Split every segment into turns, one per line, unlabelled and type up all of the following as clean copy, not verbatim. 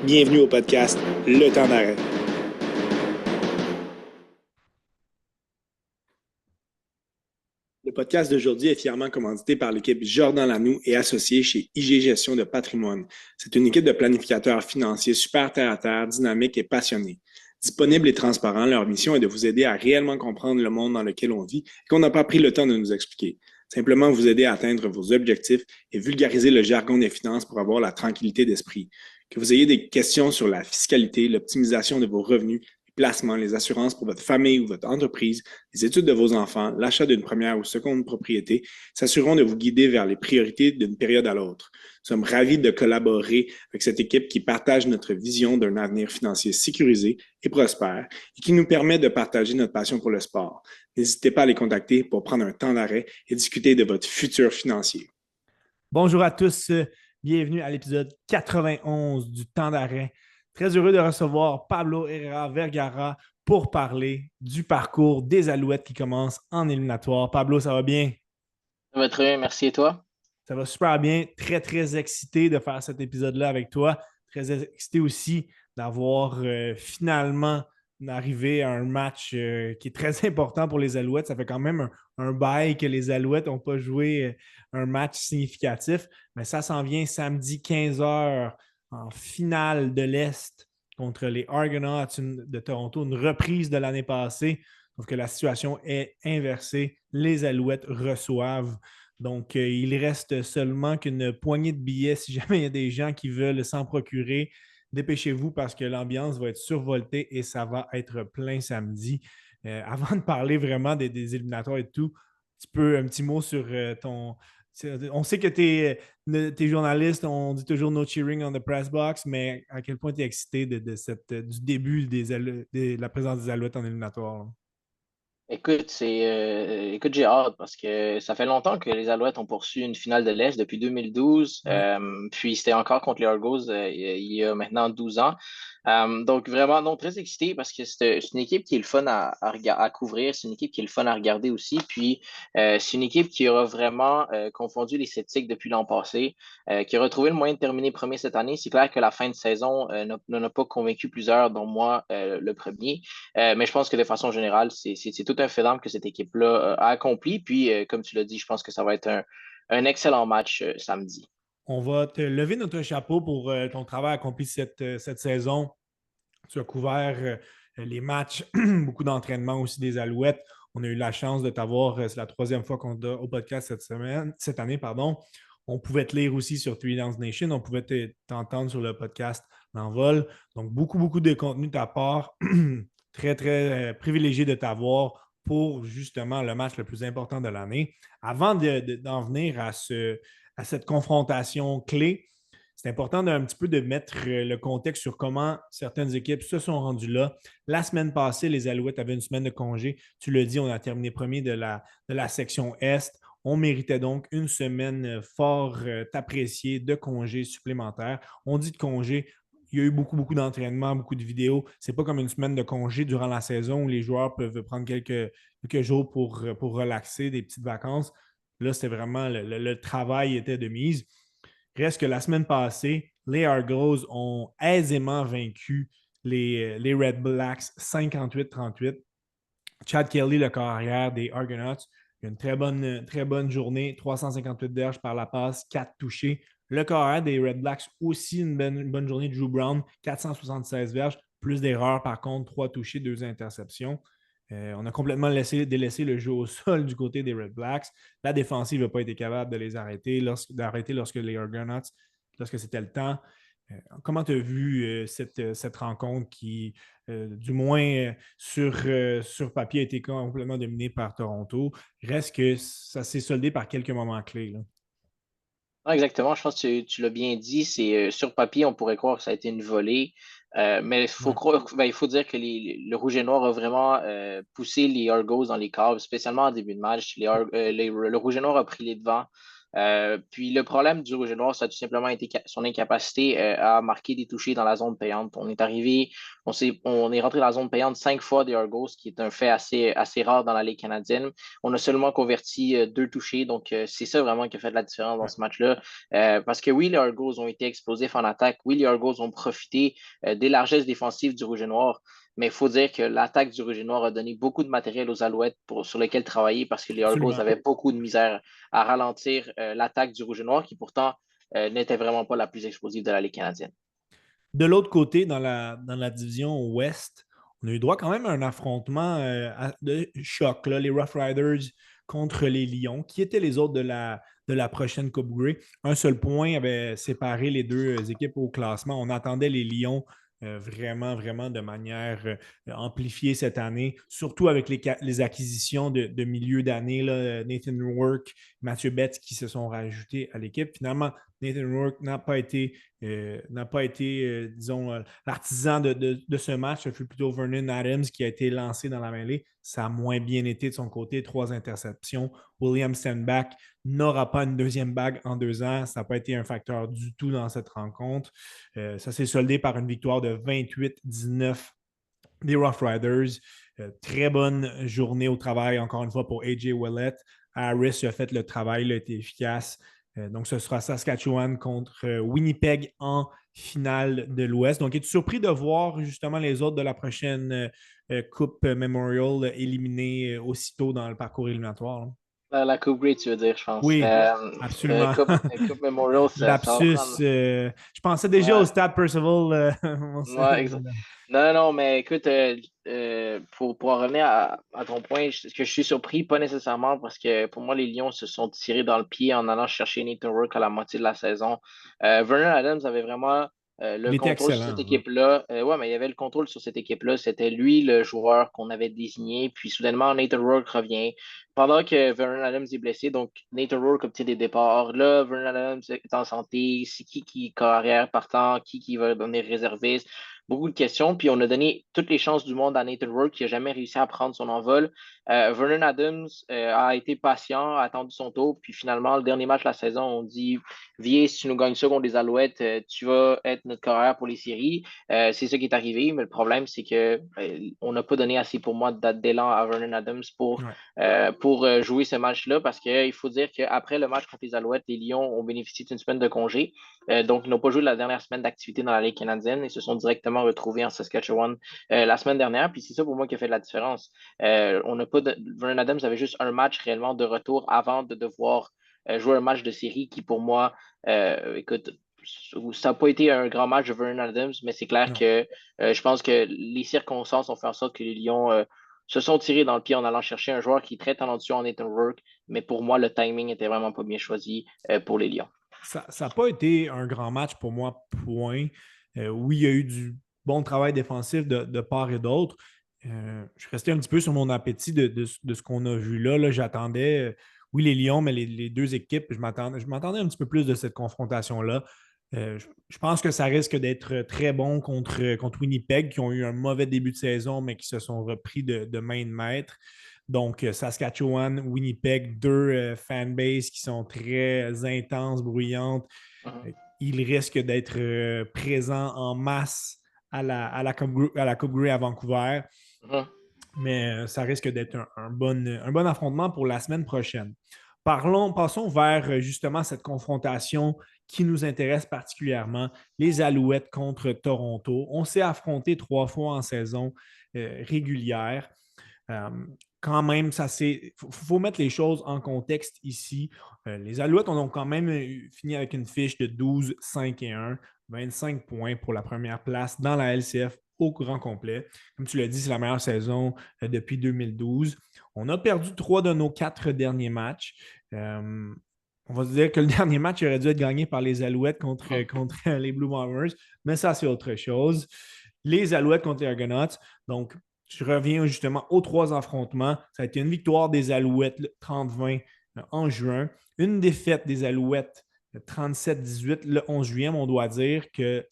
Bienvenue au podcast Le Temps d'arrêt. Le podcast d'aujourd'hui est fièrement commandité par l'équipe Jordan Lanoux et associé chez IG Gestion de Patrimoine. C'est une équipe de planificateurs financiers super terre-à-terre, dynamiques et passionnés. Disponibles et transparents, leur mission est de vous aider à réellement comprendre le monde dans lequel on vit et qu'on n'a pas pris le temps de nous expliquer. Simplement vous aider à atteindre vos objectifs et vulgariser le jargon des finances pour avoir la tranquillité d'esprit. Que vous ayez des questions sur la fiscalité, l'optimisation de vos revenus, les placements, les assurances pour votre famille ou votre entreprise, les études de vos enfants, l'achat d'une première ou seconde propriété, s'assureront de vous guider vers les priorités d'une période à l'autre. Nous sommes ravis de collaborer avec cette équipe qui partage notre vision d'un avenir financier sécurisé et prospère et qui nous permet de partager notre passion pour le sport. N'hésitez pas à les contacter pour prendre un temps d'arrêt et discuter de votre futur financier.
Bonjour à tous, bienvenue à l'épisode 91 du Temps d'arrêt. Très heureux de recevoir Pablo Herrera Vergara pour parler du parcours des Alouettes qui commence en éliminatoire. Pablo, ça va bien?
Ça va très bien, merci et toi?
Ça va super bien. Très, très excité de faire cet épisode-là avec toi. Très excité aussi d'avoir finalement arrivé à un match qui est très important pour les Alouettes. Ça fait quand même un bail que les Alouettes n'ont pas joué un match significatif. Mais ça s'en vient samedi 15h en finale de l'Est contre les Argonauts de Toronto, une reprise de l'année passée. Sauf que la situation est inversée. Les Alouettes reçoivent. Donc, il reste seulement qu'une poignée de billets si jamais il y a des gens qui veulent s'en procurer. Dépêchez-vous parce que l'ambiance va être survoltée et ça va être plein samedi. Avant de parler vraiment des éliminatoires et tout, un petit mot sur ton. On sait que tu es journaliste, on dit toujours no cheering on the press box, mais à quel point tu es excité du début de la présence des Alouettes en éliminatoire? Là?
Écoute, j'ai hâte parce que ça fait longtemps que les Alouettes ont poursu une finale de l'Est depuis 2012.
Ouais.
Puis c'était encore contre les Argos il y a maintenant 12 ans. Donc vraiment, non, très excité parce que c'est une équipe qui est le fun à couvrir. C'est une équipe qui est le fun à regarder aussi. Puis c'est une équipe qui aura vraiment confondu les sceptiques depuis l'an passé, qui a retrouvé le moyen de terminer premier cette année. C'est clair que la fin de saison n'en a pas convaincu plusieurs, dont moi le premier. Mais je pense que de façon générale, c'est tout un fait d'armes que cette équipe-là a accompli. Puis, comme tu l'as dit, je pense que ça va être un excellent match samedi.
On va te lever notre chapeau pour ton travail accompli cette saison. Tu as couvert les matchs, beaucoup d'entraînement aussi des Alouettes. On a eu la chance de t'avoir, c'est la troisième fois qu'on est au podcast cette année, pardon. On pouvait te lire aussi sur Three Downs Nation, on pouvait t'entendre sur le podcast L'Envol. Donc, beaucoup, beaucoup de contenu de ta part. Très, très privilégié de t'avoir pour justement le match le plus important de l'année. Avant d'en venir à cette confrontation clé, c'est important d'un petit peu de mettre le contexte sur comment certaines équipes se sont rendues là. La semaine passée, les Alouettes avaient une semaine de congé. Tu l'as dit, on a terminé premier de la section Est. On méritait donc une semaine fort appréciée de congé supplémentaire. On dit de congé, il y a eu beaucoup, beaucoup d'entraînements, beaucoup de vidéos. Ce n'est pas comme une semaine de congé durant la saison où les joueurs peuvent prendre quelques jours pour relaxer, des petites vacances. Là, c'était vraiment le travail était de mise. Reste que la semaine passée, les Argos ont aisément vaincu les Red Blacks 58-38. Chad Kelly, le carrière des Argonauts, a une très bonne journée, 358 verges par la passe, 4 touchés. Le carrière des Red Blacks aussi une bonne journée, Drew Brown, 476 verges, plus d'erreurs par contre, 3 touchés, 2 interceptions. On a complètement délaissé le jeu au sol du côté des Red Blacks. La défensive n'a pas été capable de les arrêter, lorsque les Argonauts, lorsque c'était le temps. Comment tu as vu cette rencontre qui, du moins sur papier, a été complètement dominée par Toronto? Reste que ça s'est soldé par quelques moments clés. Là.
Non, exactement, je pense que tu l'as bien dit. C'est sur papier, on pourrait croire que ça a été une volée. Mais
Ouais.
il faut dire que le Rouge et Noir a vraiment poussé les Argos dans les caves, spécialement en début de match. Le Rouge et Noir a pris les devants Puis le problème du Rouge et Noir, ça a tout simplement été son incapacité à marquer des touchés dans la zone payante. On est rentré dans la zone payante 5 fois des Argos, ce qui est un fait assez rare dans la Ligue canadienne. On a seulement converti 2 touchés, donc c'est ça vraiment qui a fait de la différence dans ce match-là. Parce que oui, les Argos ont été explosifs en attaque. Oui, les Argos ont profité des largesses défensives du Rouge et Noir. Mais il faut dire que l'attaque du Rouge et Noir a donné beaucoup de matériel aux Alouettes sur lesquels travailler parce que les Argos
Absolument.
avaient beaucoup de misère à ralentir l'attaque du Rouge et Noir qui pourtant n'était vraiment pas la plus explosive de la Ligue canadienne.
De l'autre côté, dans la division Ouest, on a eu droit quand même à un affrontement de choc, là, les Rough Riders contre les Lions, qui étaient les autres de la prochaine Coupe Grey. Un seul point avait séparé les deux équipes au classement. On attendait les Lions vraiment, vraiment de manière amplifiée cette année, surtout avec les acquisitions de milieu d'année, là, Nathan Rourke, Mathieu Betts qui se sont rajoutés à l'équipe. Finalement, Nathan Rourke n'a pas été, disons, l'artisan de ce match. Ce fut plutôt Vernon Adams qui a été lancé dans la mêlée. Ça a moins bien été de son côté, 3 interceptions. William Stenbach n'aura pas une deuxième bague en 2 ans. Ça n'a pas été un facteur du tout dans cette rencontre. Ça s'est soldé par une victoire de 28-19 des Rough Riders. Très bonne journée au travail, encore une fois, pour A.J. Ouellet. Harris a fait le travail, il a été efficace. Donc, ce sera Saskatchewan contre Winnipeg en finale de l'Ouest. Donc, es-tu surpris de voir justement les autres de la prochaine Coupe Memorial éliminés aussitôt dans le parcours éliminatoire, là?
La Coupe Grey, tu veux dire, je pense.
Oui, absolument.
Coupe Memorial, ça va
Lapsus.
prendre.
Je pensais déjà au Stade Percival.
Ouais, exact. Non, non, mais écoute, pour en revenir à ton point, que je suis surpris, pas nécessairement, parce que pour moi, les Lions se sont tirés dans le pied en allant chercher Nathan Rourke à la moitié de la saison. Vernon Adams avait vraiment le
Il était
contrôle sur
excellent,
cette
hein.
équipe-là. Ouais, mais il y avait le contrôle sur cette équipe-là. C'était lui le joueur qu'on avait désigné. Puis soudainement, Nathan Rourke revient. Pendant que Vernon Adams est blessé, donc Nathan Rourke obtient des départs. Là, Vernon Adams est en santé. C'est qui carrière partant, qui va devenir réserviste. Beaucoup de questions, puis on a donné toutes les chances du monde à Nathan Rourke qui n'a jamais réussi à prendre son envol. Vernon Adams a été patient, a attendu son tour, puis finalement, le dernier match de la saison, on dit Viens, si tu nous gagnes ça contre les Alouettes, tu vas être notre carrière pour les séries. C'est ça qui est arrivé, mais le problème, c'est que on n'a pas donné assez pour moi d'élan à Vernon Adams pour jouer ce match-là, parce qu'il faut dire qu'après le match contre les Alouettes, les Lions ont bénéficié d'une semaine de congé. Donc, ils n'ont pas joué la dernière semaine d'activité dans la Ligue canadienne et se sont directement retrouvés en Saskatchewan la semaine dernière. Puis c'est ça pour moi qui a fait la différence. On n'a pas Vernon Adams avait juste un match réellement de retour avant de devoir jouer un match de série qui, pour moi, écoute, ça n'a pas été un grand match de Vernon Adams, mais c'est clair
Non.
que je pense que les circonstances ont fait en sorte que les Lions se sont tirés dans le pied en allant chercher un joueur qui est très talentueux en Nathan Rourke, mais pour moi, le timing était vraiment pas bien choisi pour les Lions.
Ça n'a pas été un grand match pour moi, point. Oui, il y a eu du bon travail défensif de part et d'autre. Je restais un petit peu sur mon appétit de ce qu'on a vu là. J'attendais, oui, les Lions, mais les deux équipes, je m'attendais un petit peu plus de cette confrontation-là. Je pense que ça risque d'être très bon contre Winnipeg, qui ont eu un mauvais début de saison, mais qui se sont repris de main de maître. Donc, Saskatchewan, Winnipeg, deux fanbases qui sont très intenses, bruyantes. Ils risquent d'être présents en masse à la Coupe Grey à Vancouver. Mais ça risque d'être un bon affrontement pour la semaine prochaine. Passons vers justement cette confrontation qui nous intéresse particulièrement, les Alouettes contre Toronto. On s'est affronté 3 fois en saison régulière. Quand même, faut mettre les choses en contexte ici. Les Alouettes ont donc quand même fini avec une fiche de 12-5-1, 25 points pour la première place dans la LCF au grand complet. Comme tu l'as dit, c'est la meilleure saison depuis 2012. On a perdu 3 de nos 4 derniers matchs. On va se dire que le dernier match aurait dû être gagné par les Alouettes contre les Blue Bombers, mais ça, c'est autre chose. Les Alouettes contre les Argonauts. Donc, je reviens justement aux 3 affrontements. Ça a été une victoire des Alouettes 30-20 en juin, une défaite des Alouettes 37-18 le 11 juillet. On doit dire qu'il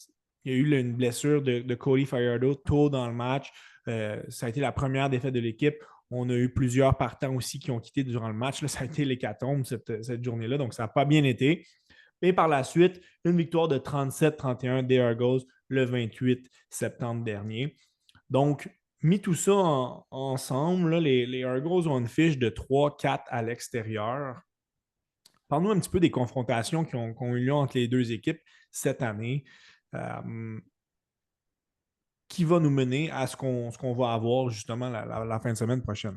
y a eu une blessure de Cody Fajardo tôt dans le match. Ça a été la première défaite de l'équipe. On a eu plusieurs partants aussi qui ont quitté durant le match. Là, ça a été l'hécatombe cette journée-là, donc ça n'a pas bien été. Et par la suite, une victoire de 37-31 des Argos le 28 septembre dernier. Donc, mis tout ça ensemble, là, les Argos ont une fiche de 3-4 à l'extérieur. Parle-nous un petit peu des confrontations qui ont eu lieu entre les deux équipes cette année. Qui va nous mener à ce qu'on va avoir justement la fin de semaine prochaine?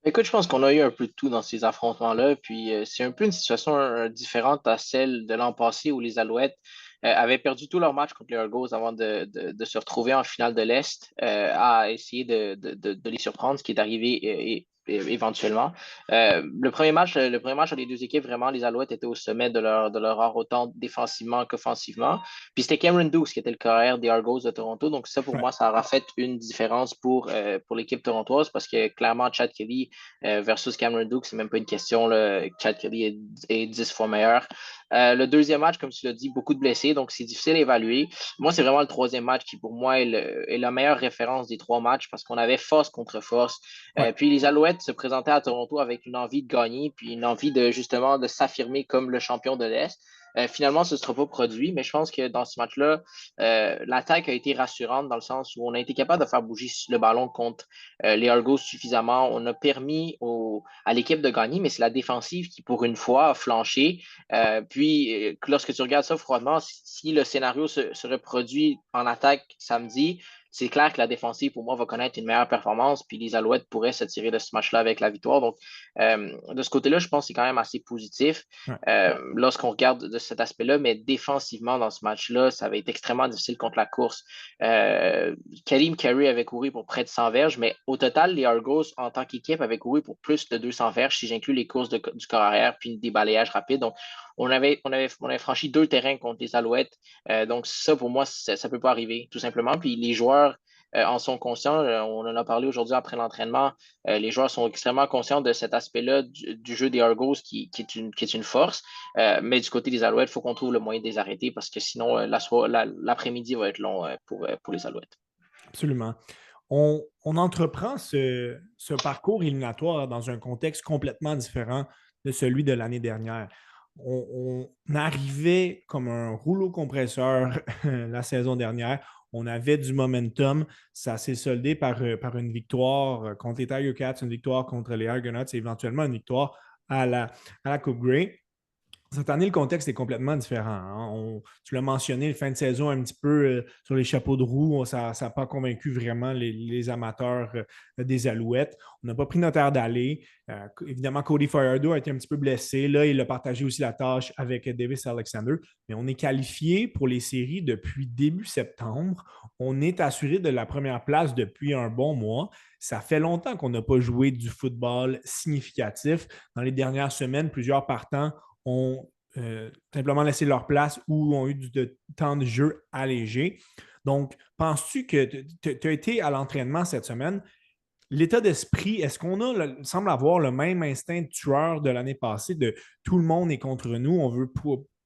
Écoute, je pense qu'on a eu un peu de tout dans ces affrontements-là. Puis c'est un peu une situation différente à celle de l'an passé où les Alouettes avaient perdu tous leurs matchs contre les Argos avant de se retrouver en finale de l'Est à essayer de les surprendre, ce qui est arrivé éventuellement. Le premier match les deux équipes, vraiment, les Alouettes étaient au sommet de leur art autant défensivement qu'offensivement. Puis c'était Cameron Dukes qui était le carrière des Argos de Toronto. Donc ça, pour
Ouais.
moi, ça aura fait une différence pour l'équipe torontoise parce que clairement, Chad Kelly versus Cameron Dukes, c'est même pas une question. Là. Chad Kelly est 10 fois meilleur. Le deuxième match, comme tu l'as dit, beaucoup de blessés, donc c'est difficile à évaluer. Moi, c'est vraiment le troisième match qui, pour moi, est la meilleure référence des trois matchs parce qu'on avait force contre force.
Ouais.
Puis les Alouettes se présentaient à Toronto avec une envie de gagner, puis une envie de justement de s'affirmer comme le champion de l'Est. Finalement, ce ne sera pas produit, mais je pense que dans ce match-là, l'attaque a été rassurante dans le sens où on a été capable de faire bouger le ballon contre les Argos suffisamment. On a permis à l'équipe de gagner, mais c'est la défensive qui, pour une fois, a flanché. Puis, lorsque tu regardes ça froidement, si le scénario se reproduit en attaque samedi, c'est clair que la défensive, pour moi, va connaître une meilleure performance, puis les Alouettes pourraient se tirer de ce match-là avec la victoire. Donc, de ce côté-là, je pense que c'est quand même assez positif
Ouais.
lorsqu'on regarde de cet aspect-là, mais défensivement, dans ce match-là, ça va être extrêmement difficile contre la course. Ka'Deem Carey avait couru pour près de 100 verges, mais au total, les Argos, en tant qu'équipe, avaient couru pour plus de 200 verges, si j'inclus les courses du corps arrière puis des balayages rapides. Donc, on avait franchi 2 terrains contre les Alouettes. Donc, ça, pour moi, ça ne peut pas arriver, tout simplement. Puis les joueurs en sont conscients. On en a parlé aujourd'hui après l'entraînement. Les joueurs sont extrêmement conscients de cet aspect-là du jeu des Argos qui est une force. Mais du côté des Alouettes, il faut qu'on trouve le moyen de les arrêter parce que sinon, l'après-midi va être long pour les Alouettes.
Absolument. On entreprend ce parcours éliminatoire dans un contexte complètement différent de celui de l'année dernière. On arrivait comme un rouleau compresseur la saison dernière. On avait du momentum. Ça s'est soldé par une victoire contre les Tiger Cats, une victoire contre les Argonauts et éventuellement une victoire à la Coupe Grey. Cette année, le contexte est complètement différent. Hein. Tu l'as mentionné, le fin de saison un petit peu sur les chapeaux de roue, ça n'a pas convaincu vraiment les amateurs des Alouettes. On n'a pas pris notre air d'aller. Évidemment, Cody Fajardo a été un petit peu blessé. Là, il a partagé aussi la tâche avec Davis Alexander. Mais on est qualifié pour les séries depuis début septembre. On est assuré de la première place depuis un bon mois. Ça fait longtemps qu'on n'a pas joué du football significatif. Dans les dernières semaines, plusieurs partants ont simplement laissé leur place ou ont eu du temps de jeu allégé. Donc, penses-tu que tu as été à l'entraînement cette semaine? L'état d'esprit, est-ce qu'on semble avoir le même instinct de tueur de l'année passée de tout le monde est contre nous, on veut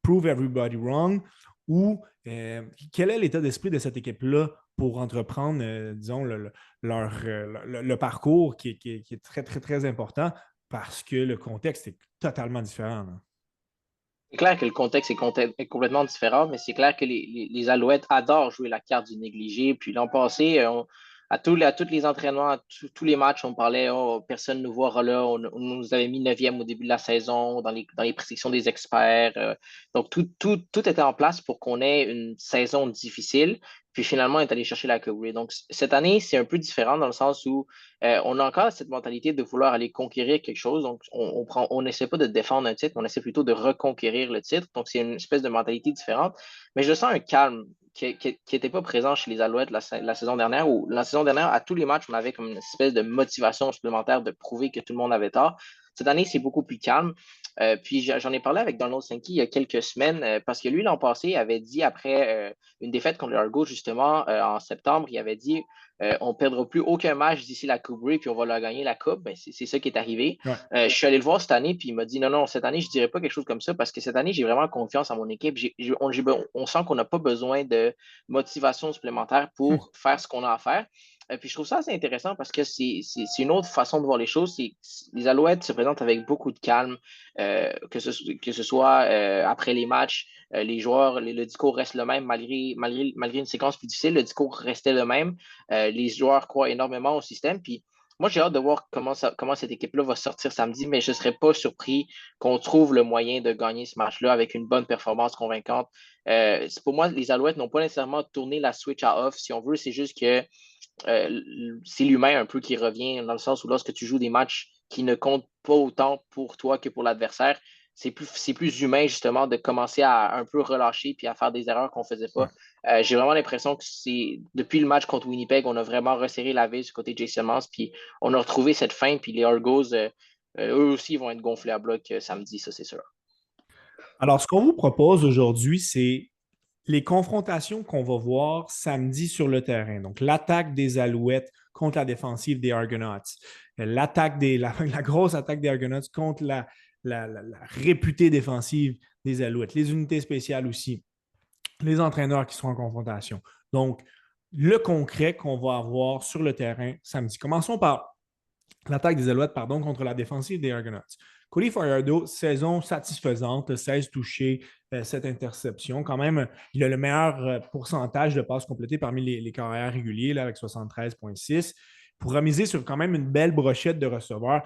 prove everybody wrong? Ou quel est l'état d'esprit de cette équipe-là pour entreprendre, disons, le parcours qui est très, très, très important parce que le contexte est totalement différent? Là.
C'est clair que le contexte est complètement différent, mais c'est clair que les Alouettes adorent jouer la carte du négligé. Puis l'an passé, à tous les entraînements, tous les matchs, on parlait, oh, personne ne nous voit là. On nous avait mis 9e au début de la saison, dans les prédictions des experts. Donc, tout était en place pour qu'on ait une saison difficile. Puis finalement, on est allé chercher la Coupe Grey. Donc, cette année, c'est un peu différent dans le sens où on a encore cette mentalité de vouloir aller conquérir quelque chose. Donc, on n'essaie pas de défendre un titre, on essaie plutôt de reconquérir le titre. Donc, c'est une espèce de mentalité différente. Mais je sens un calme qui n'était pas présent chez les Alouettes la saison dernière, où la saison dernière, à tous les matchs, on avait comme une espèce de motivation supplémentaire de prouver que tout le monde avait tort. Cette année, c'est beaucoup plus calme. Puis j'en ai parlé avec Donald Sankey il y a quelques semaines parce que lui, l'an passé, avait dit après une défaite contre les Argos, justement, en septembre, il avait dit on ne perdra plus aucun match d'ici la Coupe Grey, puis on va leur gagner la Coupe. Ben, c'est ça qui est arrivé.
Ouais.
Je suis allé le voir cette année, puis il m'a dit non, cette année, je ne dirais pas quelque chose comme ça parce que cette année, j'ai vraiment confiance en mon équipe. On sent qu'on n'a pas besoin de motivation supplémentaire pour faire ce qu'on a à faire. Puis je trouve ça assez intéressant parce que c'est une autre façon de voir les choses. Les Alouettes se présentent avec beaucoup de calme, que ce soit après les matchs, les joueurs, le discours reste le même malgré une séquence plus difficile, le discours restait le même. Les joueurs croient énormément au système. Puis moi, j'ai hâte de voir comment cette équipe-là va sortir samedi, mais je ne serais pas surpris qu'on trouve le moyen de gagner ce match-là avec une bonne performance convaincante. Pour moi, les Alouettes n'ont pas nécessairement tourné la switch à off, si on veut. C'est juste que c'est l'humain un peu qui revient dans le sens où lorsque tu joues des matchs qui ne comptent pas autant pour toi que pour l'adversaire, c'est plus humain justement de commencer à un peu relâcher puis à faire des erreurs qu'on ne faisait pas. J'ai vraiment l'impression que depuis le match contre Winnipeg, on a vraiment resserré la vis du côté de Jason Moss, puis on a retrouvé cette fin, puis les Argos, eux aussi, vont être gonflés à bloc samedi, ça c'est sûr.
Alors, ce qu'on vous propose aujourd'hui, c'est les confrontations qu'on va voir samedi sur le terrain. Donc, l'attaque des Alouettes contre la défensive des Argonauts. La grosse attaque des Argonauts contre la réputée défensive des Alouettes. Les unités spéciales aussi. Les entraîneurs qui seront en confrontation. Donc, le concret qu'on va avoir sur le terrain samedi. Commençons par l'attaque des Alouettes, contre la défensive des Argonauts. Cody Fajardo, saison satisfaisante, 16 touchés, 7 interceptions. Quand même, il a le meilleur pourcentage de passes complétées parmi les carrières réguliers là, avec 73,6. Pour miser sur quand même une belle brochette de receveurs,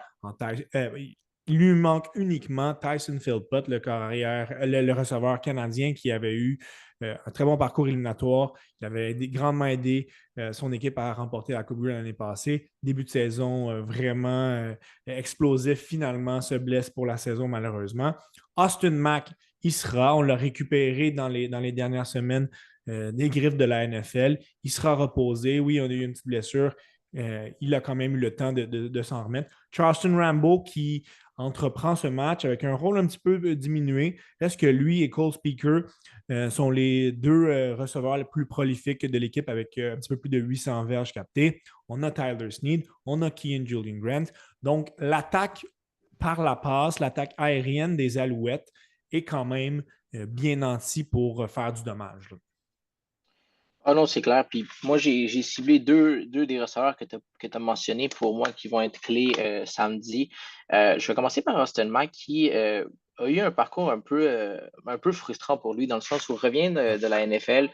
il lui manque uniquement Tyson Philpott, le receveur canadien qui avait eu un très bon parcours éliminatoire. Il avait grandement aidé son équipe a remporté la Coupe Grey l'année passée. Début de saison vraiment explosif. Finalement, se blesse pour la saison, malheureusement. Austin Mack, il sera. On l'a récupéré dans les dernières semaines des griffes de la NFL. Il sera reposé. Oui, on a eu une petite blessure. Il a quand même eu le temps de s'en remettre. Charleston Rambo qui entreprend ce match avec un rôle un petit peu diminué. Est-ce que lui et Cole Speaker sont les deux receveurs les plus prolifiques de l'équipe avec un petit peu plus de 800 verges captées. On a Tyler Snead, on a Kian Julian Grant. Donc, l'attaque par la passe, l'attaque aérienne des Alouettes est quand même bien nantie pour faire du dommage. Là.
Ah non, c'est clair. Puis moi, j'ai ciblé deux des receveurs que tu as mentionnés pour moi qui vont être clés samedi. Je vais commencer par Austin Mack qui a eu un parcours un peu frustrant pour lui dans le sens où il revient de la NFL,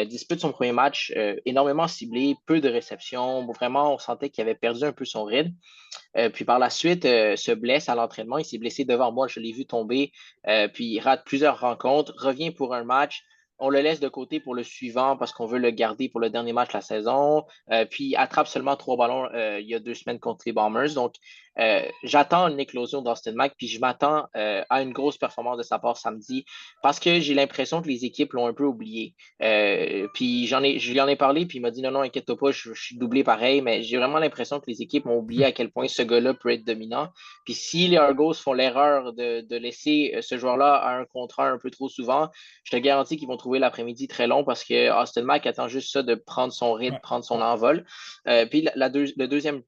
dispute son premier match énormément ciblé, peu de réceptions. Vraiment, on sentait qu'il avait perdu un peu son rythme. Puis par la suite, se blesse à l'entraînement. Il s'est blessé devant moi. Je l'ai vu tomber. Puis il rate plusieurs rencontres, revient pour un match. On le laisse de côté pour le suivant parce qu'on veut le garder pour le dernier match de la saison. Puis il attrape seulement 3 ballons il y a 2 semaines contre les Bombers. Donc, j'attends une éclosion d'Austin Mack, puis je m'attends à une grosse performance de sa part samedi parce que j'ai l'impression que les équipes l'ont un peu oublié. Puis je lui en ai parlé, puis il m'a dit non, inquiète-toi pas, je suis doublé pareil, mais j'ai vraiment l'impression que les équipes ont oublié à quel point ce gars-là peut être dominant. Puis si les Argos font l'erreur de laisser ce joueur-là à un contre un peu trop souvent, je te garantis qu'ils vont trouver l'après-midi très long parce que Austin Mack attend juste ça de prendre son rythme, prendre son envol. Puis le deuxième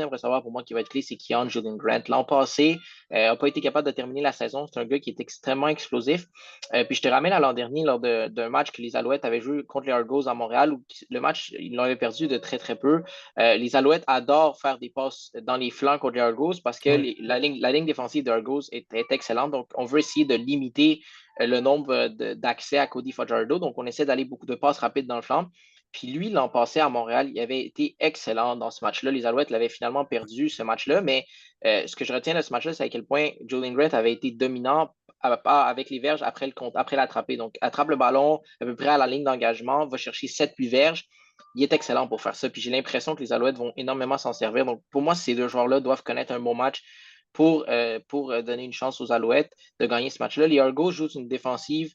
receveur pour moi qui va être clé, c'est Kian Julian Grant. L'an passé, n'a pas été capable de terminer la saison. C'est un gars qui est extrêmement explosif. Puis je te ramène à l'an dernier lors d'un match que les Alouettes avaient joué contre les Argos à Montréal où le match, ils l'avaient perdu de très, très peu. Les Alouettes adorent faire des passes dans les flancs contre les Argos parce que la ligne défensive des Argos est excellente. Donc, on veut essayer de limiter le nombre d'accès à Cody Fajardo. Donc, on essaie d'aller beaucoup de passes rapides dans le flanc. Puis lui, l'an passé à Montréal, il avait été excellent dans ce match-là. Les Alouettes l'avaient finalement perdu, ce match-là. Mais ce que je retiens de ce match-là, c'est à quel point Julian Grant avait été dominant avec les verges après l'attraper. Donc, attrape le ballon à peu près à la ligne d'engagement, va chercher 7-8 verges. Il est excellent pour faire ça. Puis j'ai l'impression que les Alouettes vont énormément s'en servir. Donc, pour moi, ces deux joueurs-là doivent connaître un bon match pour donner une chance aux Alouettes de gagner ce match-là. Les Argos jouent une défensive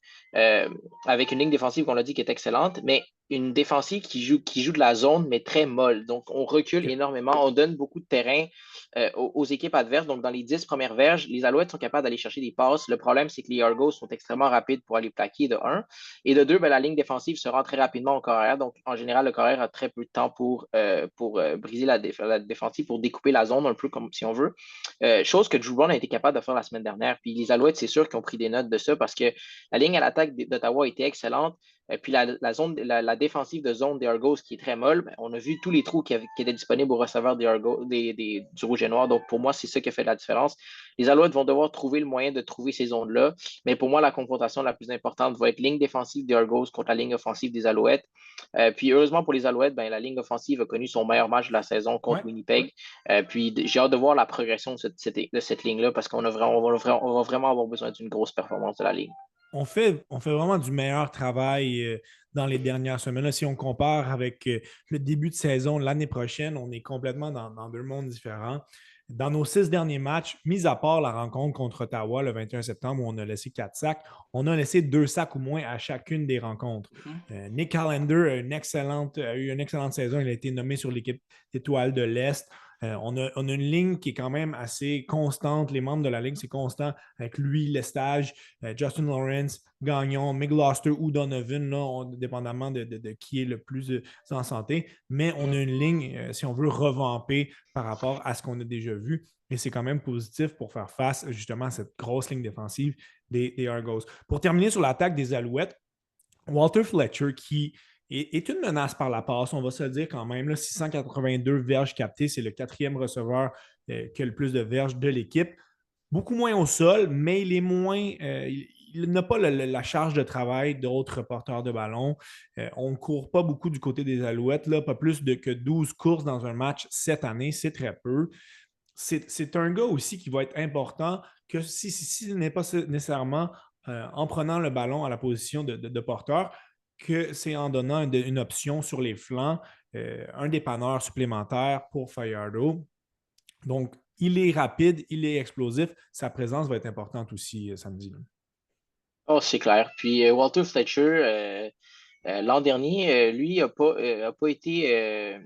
avec une ligne défensive qu'on l'a dit qui est excellente, mais une défensive qui joue de la zone, mais très molle. Donc, on recule énormément, on donne beaucoup de terrain aux équipes adverses. Donc, dans les 10 premières verges, les Alouettes sont capables d'aller chercher des passes. Le problème, c'est que les Argos sont extrêmement rapides pour aller plaquer de 1. Et de 2, la ligne défensive se rend très rapidement au carrière. Donc, en général, le carrière a très peu de temps pour briser la défensive, pour découper la zone un peu comme si on veut. Chose que Drew Brown a été capable de faire la semaine dernière. Puis les Alouettes, c'est sûr qu'ils ont pris des notes de ça parce que la ligne à l'attaque d'Ottawa était excellente. Puis la défensive de zone des Argos qui est très molle, ben, on a vu tous les trous qui étaient disponibles aux receveurs du Rouge et Noir. Donc, pour moi, c'est ça qui a fait la différence. Les Alouettes vont devoir trouver le moyen de trouver ces zones-là. Mais pour moi, la confrontation la plus importante va être ligne défensive des Argos contre la ligne offensive des Alouettes. Puis, heureusement pour les Alouettes, ben, la ligne offensive a connu son meilleur match de la saison contre Winnipeg. Puis, j'ai hâte de voir la progression de cette ligne-là parce on va vraiment avoir besoin d'une grosse performance de la ligne.
On fait vraiment du meilleur travail dans les dernières semaines. Là, si on compare avec le début de saison l'année prochaine, on est complètement dans deux mondes différents. Dans nos 6 derniers matchs, mis à part la rencontre contre Ottawa le 21 septembre où on a laissé 4 sacs, on a laissé 2 sacs ou moins à chacune des rencontres. Nick Hallander a eu une excellente saison. Il a été nommé sur l'équipe étoile de l'Est. On a une ligne qui est quand même assez constante. Les membres de la ligne, c'est constant avec lui, Lestage, Justin Lawrence, Gagnon, McGloster ou Donovan, là, dépendamment de qui est le plus en santé. Mais on a une ligne, si on veut, revampée par rapport à ce qu'on a déjà vu. Et c'est quand même positif pour faire face justement à cette grosse ligne défensive des Argos. Pour terminer sur l'attaque des Alouettes, Walter Fletcher qui est une menace par la passe, on va se le dire quand même. Là, 682 verges captées, c'est le 4e receveur qui a le plus de verges de l'équipe. Beaucoup moins au sol, mais il est moins. Il n'a pas la charge de travail d'autres porteurs de ballon. On ne court pas beaucoup du côté des Alouettes, là, pas plus que 12 courses dans un match cette année, c'est très peu. C'est un gars aussi qui va être important que si ce n'est pas nécessairement en prenant le ballon à la position de porteur, que c'est en donnant une option sur les flancs, un dépanneur supplémentaire pour Fajardo. Donc, il est rapide, il est explosif. Sa présence va être importante aussi samedi.
Oh, c'est clair. Puis Walter Fletcher, l'an dernier, lui, n'a pas été.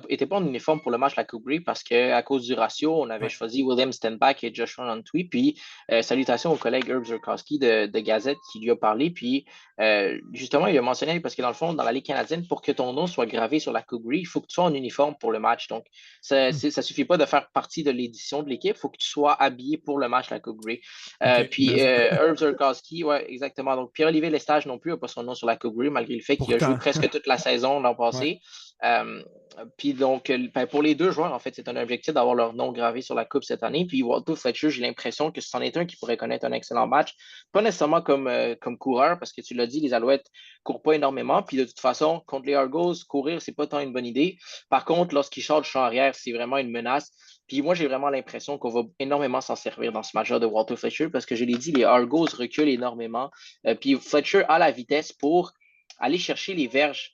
N'était pas en uniforme pour le match de la Coupe Grey parce qu'à cause du ratio, on avait choisi William Stenbach et Joshua Antwi. Puis, salutations au collègue Herb Zurkowski de Gazette qui lui a parlé. Puis, justement, il a mentionné parce que dans le fond, dans la Ligue canadienne, pour que ton nom soit gravé sur la Coupe Grey, il faut que tu sois en uniforme pour le match. Donc, ça ne suffit pas de faire partie de l'édition de l'équipe. Il faut que tu sois habillé pour le match de la Coupe Grey. Puis, Herb Zurkowski, ouais, exactement. Donc, Pierre-Olivier Lestage non plus n'a pas son nom sur la Coupe Grey, malgré le fait qu'il a joué presque toute la saison l'an passé. Puis donc, pour les deux joueurs, en fait, c'est un objectif d'avoir leur nom gravé sur la coupe cette année. Puis Walter Fletcher, j'ai l'impression que c'en est un qui pourrait connaître un excellent match. Pas nécessairement comme coureur, parce que tu l'as dit, les Alouettes ne courent pas énormément. Puis de toute façon, contre les Argos, courir, c'est pas tant une bonne idée. Par contre, lorsqu'il sort du champ arrière, c'est vraiment une menace. Puis moi, j'ai vraiment l'impression qu'on va énormément s'en servir dans ce match-là de Walter Fletcher, parce que je l'ai dit, les Argos reculent énormément. Puis Fletcher a la vitesse pour aller chercher les verges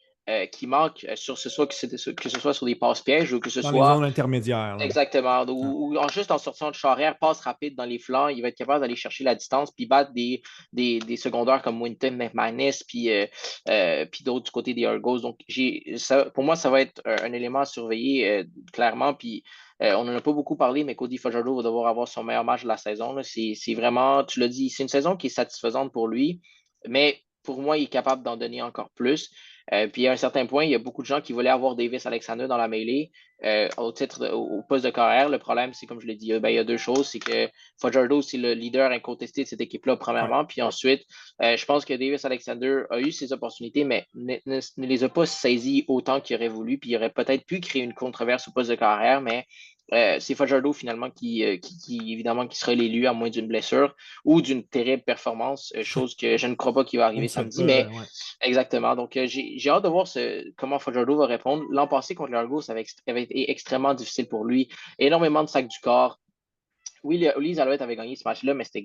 qui manquent, que ce soit sur des passes pièges ou que ce
dans
soit.
Dans les zones intermédiaires. Là.
Exactement. Ou juste en sortant de charrière, passe rapide dans les flancs, il va être capable d'aller chercher la distance puis battre des secondaires comme Winton, McManus puis d'autres du côté des Argos. Donc, pour moi, ça va être un élément à surveiller clairement. Puis, on n'en a pas beaucoup parlé, mais Cody Fajardo va devoir avoir son meilleur match de la saison. Là. C'est vraiment, tu l'as dit, c'est une saison qui est satisfaisante pour lui, mais pour moi, il est capable d'en donner encore plus. Puis à un certain point, il y a beaucoup de gens qui voulaient avoir Davis Alexander dans la mêlée au poste de carrière. Le problème, c'est comme je l'ai dit, il y a deux choses. C'est que Fajardo, c'est le leader incontesté de cette équipe-là, premièrement. Puis ensuite, je pense que Davis Alexander a eu ses opportunités, mais ne les a pas saisies autant qu'il aurait voulu. Puis il aurait peut-être pu créer une controverse au poste de carrière, mais c'est Fajardo finalement qui évidemment qui sera l'élu à moins d'une blessure ou d'une terrible performance, chose que je ne crois pas qu'il va arriver samedi, mais exactement. Donc j'ai hâte de voir comment Fajardo va répondre. L'an passé contre l'Argos, ça avait été extrêmement difficile pour lui, énormément de sacs du corps. Oui, les Alouettes avaient gagné ce match-là, mais c'était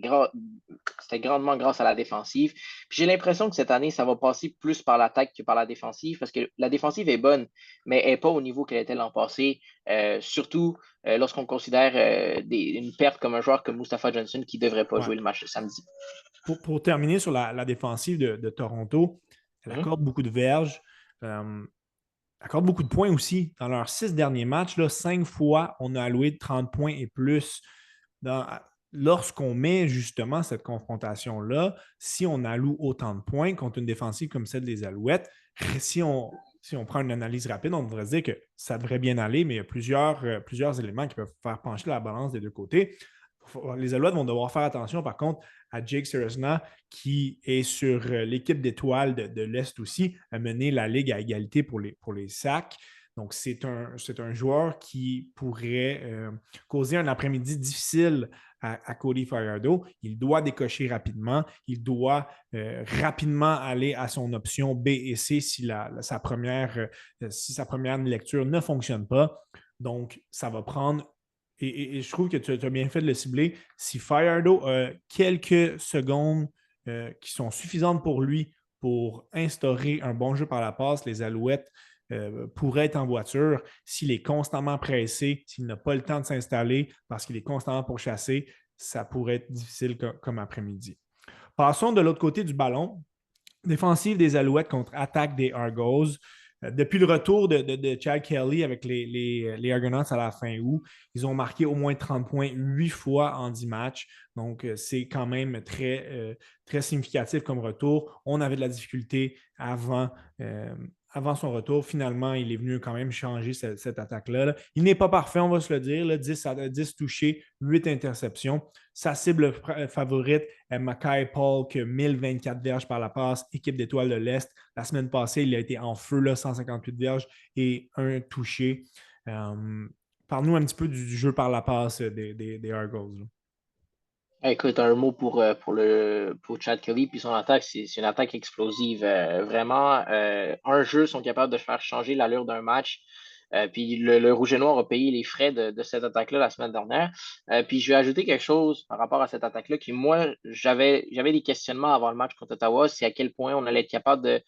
grandement grâce à la défensive. Puis j'ai l'impression que cette année, ça va passer plus par l'attaque que par la défensive, parce que la défensive est bonne, mais elle n'est pas au niveau qu'elle était l'an passé, surtout lorsqu'on considère une perte comme un joueur comme Mustafa Johnson qui ne devrait pas jouer le match de samedi.
Pour terminer sur la défensive de Toronto, elle accorde beaucoup de verges, accorde beaucoup de points aussi. Dans leurs 6 derniers matchs, 5 fois, on a alloué 30 points et plus. Lorsqu'on met justement cette confrontation-là, si on alloue autant de points contre une défensive comme celle des Alouettes, si on prend une analyse rapide, on devrait se dire que ça devrait bien aller, mais il y a plusieurs éléments qui peuvent faire pencher la balance des deux côtés. Les Alouettes vont devoir faire attention, par contre, à Jake Seresna, qui est sur l'équipe d'étoiles de l'Est aussi, a mené la Ligue à égalité pour les sacs. Donc, c'est un joueur qui pourrait causer un après-midi difficile à Cody Fajardo. Il doit décocher rapidement. Il doit rapidement aller à son option B et C si sa première lecture ne fonctionne pas. Donc, ça va prendre. Et je trouve que tu as bien fait de le cibler. Si Fajardo a quelques secondes qui sont suffisantes pour lui pour instaurer un bon jeu par la passe, les Alouettes pourraient être en voiture. S'il est constamment pressé, s'il n'a pas le temps de s'installer parce qu'il est constamment pourchassé, ça pourrait être difficile comme après-midi. Passons de l'autre côté du ballon. Défensive des Alouettes contre attaque des Argos. Depuis le retour de Chad Kelly avec les Argonauts à la fin août, ils ont marqué au moins 30 points 8 fois en 10 matchs. Donc, c'est quand même très significatif comme retour. On avait de la difficulté avant son retour. Finalement, il est venu quand même changer cette attaque-là. Il n'est pas parfait, on va se le dire. Là, 10 touchés, 8 interceptions. Sa cible favorite est Mackay Polk, 1024 verges par la passe, équipe d'étoiles de l'Est. La semaine passée, il a été en feu, là, 158 verges et un touché. Parle-nous un petit peu du jeu par la passe des Argos.
Écoute, un mot pour Chad Kelly, puis son attaque, c'est une attaque explosive. Vraiment, un jeu sont capables de faire changer l'allure d'un match. Puis le Rouge et Noir a payé les frais de cette attaque-là la semaine dernière. Puis je vais ajouter quelque chose par rapport à cette attaque-là qui, moi, j'avais des questionnements avant le match contre Ottawa, c'est à quel point on allait être capable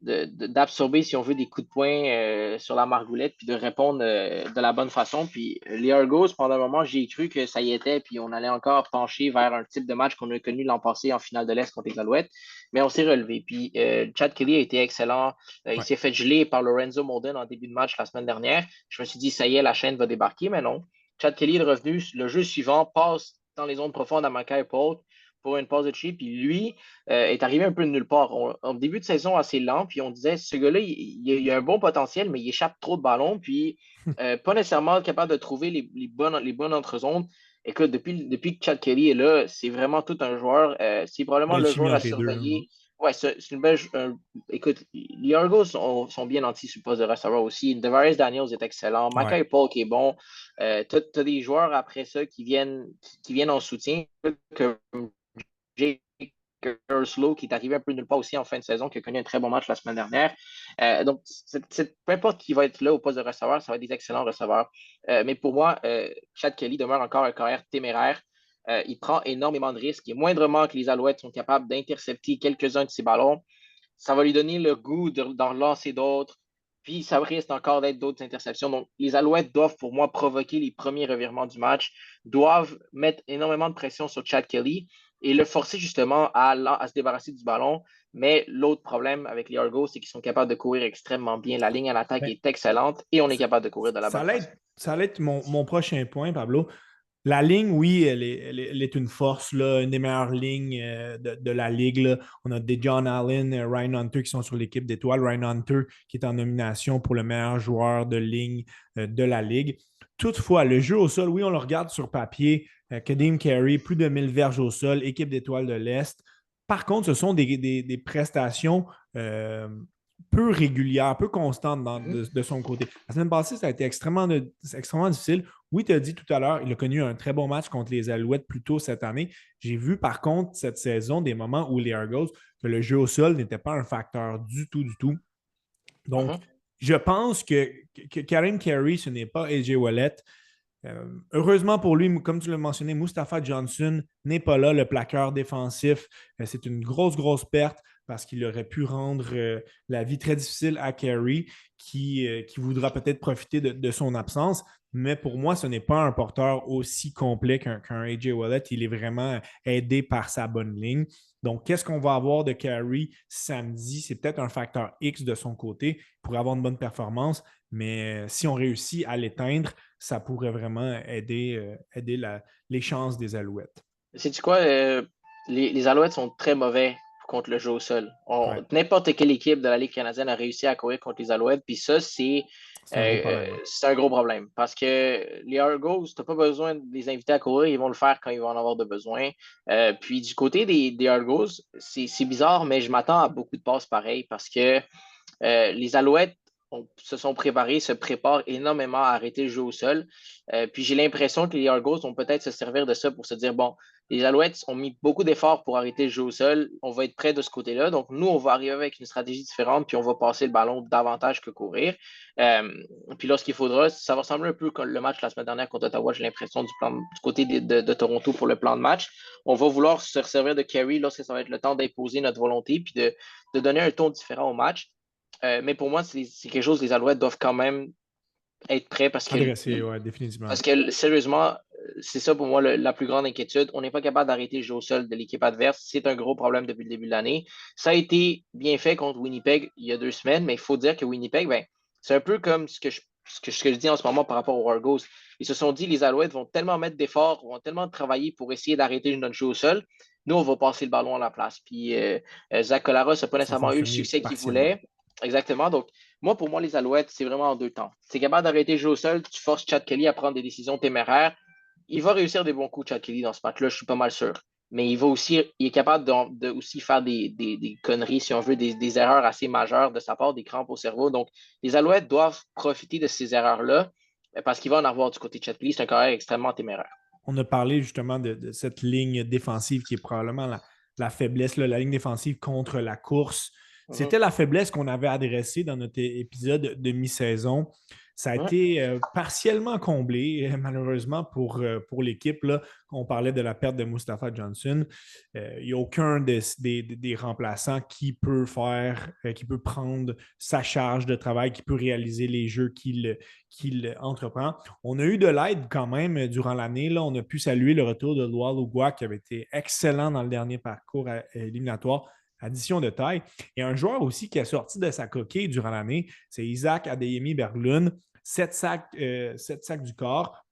d'absorber, si on veut, des coups de poing sur la margoulette, puis de répondre de la bonne façon. Puis les Argos, pendant un moment, j'ai cru que ça y était, puis on allait encore pencher vers un type de match qu'on a connu l'an passé en finale de l'Est contre les Alouettes, mais on s'est relevé. Puis Chad Kelly a été excellent. Il s'est fait geler par Lorenzo Molden en début de match la semaine dernière. Je me suis dit, ça y est, la chaîne va débarquer, mais non. Chad Kelly est revenu. Le jeu suivant passe dans les zones profondes à Mackay Polk pour une passe de toucher. Puis lui est arrivé un peu de nulle part. En début de saison assez lent, puis on disait, ce gars-là, il a un bon potentiel, mais il échappe trop de ballons, puis pas nécessairement capable de trouver les bonnes entre-zones. Écoute, depuis que Chad Kelly est là, c'est vraiment tout un joueur. C'est probablement le joueur à surveiller. Ouais, c'est une belle. Écoute, les Argos sont bien nantis sur le poste de receveur aussi. Devarius Daniels est excellent. Mackay Polk est bon. Tu as des joueurs après ça qui viennent en soutien, comme Jake Gerslow, qui est arrivé un peu nulle part aussi en fin de saison, qui a connu un très bon match la semaine dernière. Donc, peu importe qui va être là au poste de receveur, ça va être des excellents receveurs. Mais pour moi, Chad Kelly demeure encore un carrière téméraire. Il prend énormément de risques. Et moindrement que les Alouettes sont capables d'intercepter quelques-uns de ses ballons, ça va lui donner le goût d'en lancer d'autres. Puis ça risque encore d'être d'autres interceptions. Donc, les Alouettes doivent, pour moi, provoquer les premiers revirements du match, doivent mettre énormément de pression sur Chad Kelly et le forcer justement à se débarrasser du ballon. Mais l'autre problème avec les Argos, c'est qu'ils sont capables de courir extrêmement bien. La ligne à l'attaque est excellente et on est capable de courir de la bonne façon.
Ça allait être mon prochain point, Pablo. La ligne, oui, elle est une force, là, une des meilleures lignes de la ligue. Là. On a des John Allen, Ryan Hunter qui sont sur l'équipe d'étoiles. Ryan Hunter qui est en nomination pour le meilleur joueur de ligne de la ligue. Toutefois, le jeu au sol, oui, on le regarde sur papier. Kadeem Carey, plus de 1000 verges au sol, équipe d'étoiles de l'Est. Par contre, ce sont des prestations peu régulières, peu constantes de son côté. La semaine passée, ça a été extrêmement difficile. Oui, tu as dit tout à l'heure, il a connu un très bon match contre les Alouettes plus tôt cette année. J'ai vu par contre cette saison des moments où les Argos, que le jeu au sol n'était pas un facteur du tout, du tout. Donc, je pense que Karim Carey, ce n'est pas AJ Ouellet. Heureusement pour lui, comme tu l'as mentionné, Mustapha Johnson n'est pas là, le plaqueur défensif. C'est une grosse perte parce qu'il aurait pu rendre la vie très difficile à Carey qui voudra peut-être profiter de son absence. Mais pour moi, ce n'est pas un porteur aussi complet qu'un AJ Ouellet. Il est vraiment aidé par sa bonne ligne. Donc, qu'est-ce qu'on va avoir de Carey samedi? C'est peut-être un facteur X de son côté pour avoir une bonne performance. Mais si on réussit à l'éteindre, ça pourrait vraiment aider les chances des Alouettes.
Sais-tu quoi? Les Alouettes sont très mauvais contre le jeu au sol. N'importe quelle équipe de la Ligue canadienne a réussi à courir contre les Alouettes. Puis ça, c'est
C'est un gros problème.
C'est un gros problème parce que les Argos, tu n'as pas besoin de les inviter à courir, ils vont le faire quand ils vont en avoir de besoin. Puis du côté des Argos, c'est bizarre, mais je m'attends à beaucoup de passes pareilles parce que les Alouettes se sont préparés, se préparent énormément à arrêter le jeu au sol. Puis j'ai l'impression que les Argos vont peut-être se servir de ça pour se dire, bon, les Alouettes ont mis beaucoup d'efforts pour arrêter le jeu au sol. On va être prêt de ce côté-là. Donc, nous, on va arriver avec une stratégie différente, puis on va passer le ballon davantage que courir. Puis lorsqu'il faudra, ça va ressembler un peu comme le match la semaine dernière contre Ottawa, j'ai l'impression, du côté de Toronto pour le plan de match. On va vouloir se servir de carry lorsque ça va être le temps d'imposer notre volonté, puis de donner un ton différent au match. Mais pour moi, c'est quelque chose que les Alouettes doivent quand même être prêts
Adresser, oui, définitivement.
parce que sérieusement, c'est ça pour moi la plus grande inquiétude. On n'est pas capable d'arrêter le jeu au sol de l'équipe adverse. C'est un gros problème depuis le début de l'année. Ça a été bien fait contre Winnipeg il y a 2 semaines, mais il faut dire que Winnipeg, ben, c'est un peu comme ce que je dis en ce moment par rapport aux Argos. Ils se sont dit les Alouettes vont tellement mettre d'efforts, vont tellement travailler pour essayer d'arrêter notre jeu au sol. Nous, on va passer le ballon à la place. Puis Zach Collaros n'a pas nécessairement eu le succès qu'il voulait. Exactement. Donc, pour moi, les Alouettes, c'est vraiment en deux temps. Tu es capable d'arrêter le jeu au sol, tu forces Chad Kelly à prendre des décisions téméraires. Il va réussir des bons coups, Chad Kelly, dans ce match-là, je suis pas mal sûr. Mais il est capable de aussi faire des conneries, si on veut, des erreurs assez majeures de sa part, des crampes au cerveau. Donc, les Alouettes doivent profiter de ces erreurs-là parce qu'il va en avoir du côté de Chad Kelly. C'est un carrière extrêmement téméraire.
On a parlé justement de cette ligne défensive qui est probablement la faiblesse, là, la ligne défensive contre la course. C'était la faiblesse qu'on avait adressée dans notre épisode de mi-saison. Ça a été partiellement comblé, malheureusement, pour l'équipe. Là. On parlait de la perte de Mustapha Johnson. Il n'y a aucun des remplaçants qui peut prendre sa charge de travail, qui peut réaliser les jeux qu'il entreprend. On a eu de l'aide quand même durant l'année. Là. On a pu saluer le retour de Loa Lugua, qui avait été excellent dans le dernier parcours éliminatoire. Addition de taille. Et un joueur aussi qui a sorti de sa coquille durant l'année, c'est Isaac Adeyemi-Berglund. 7 sacs du corps,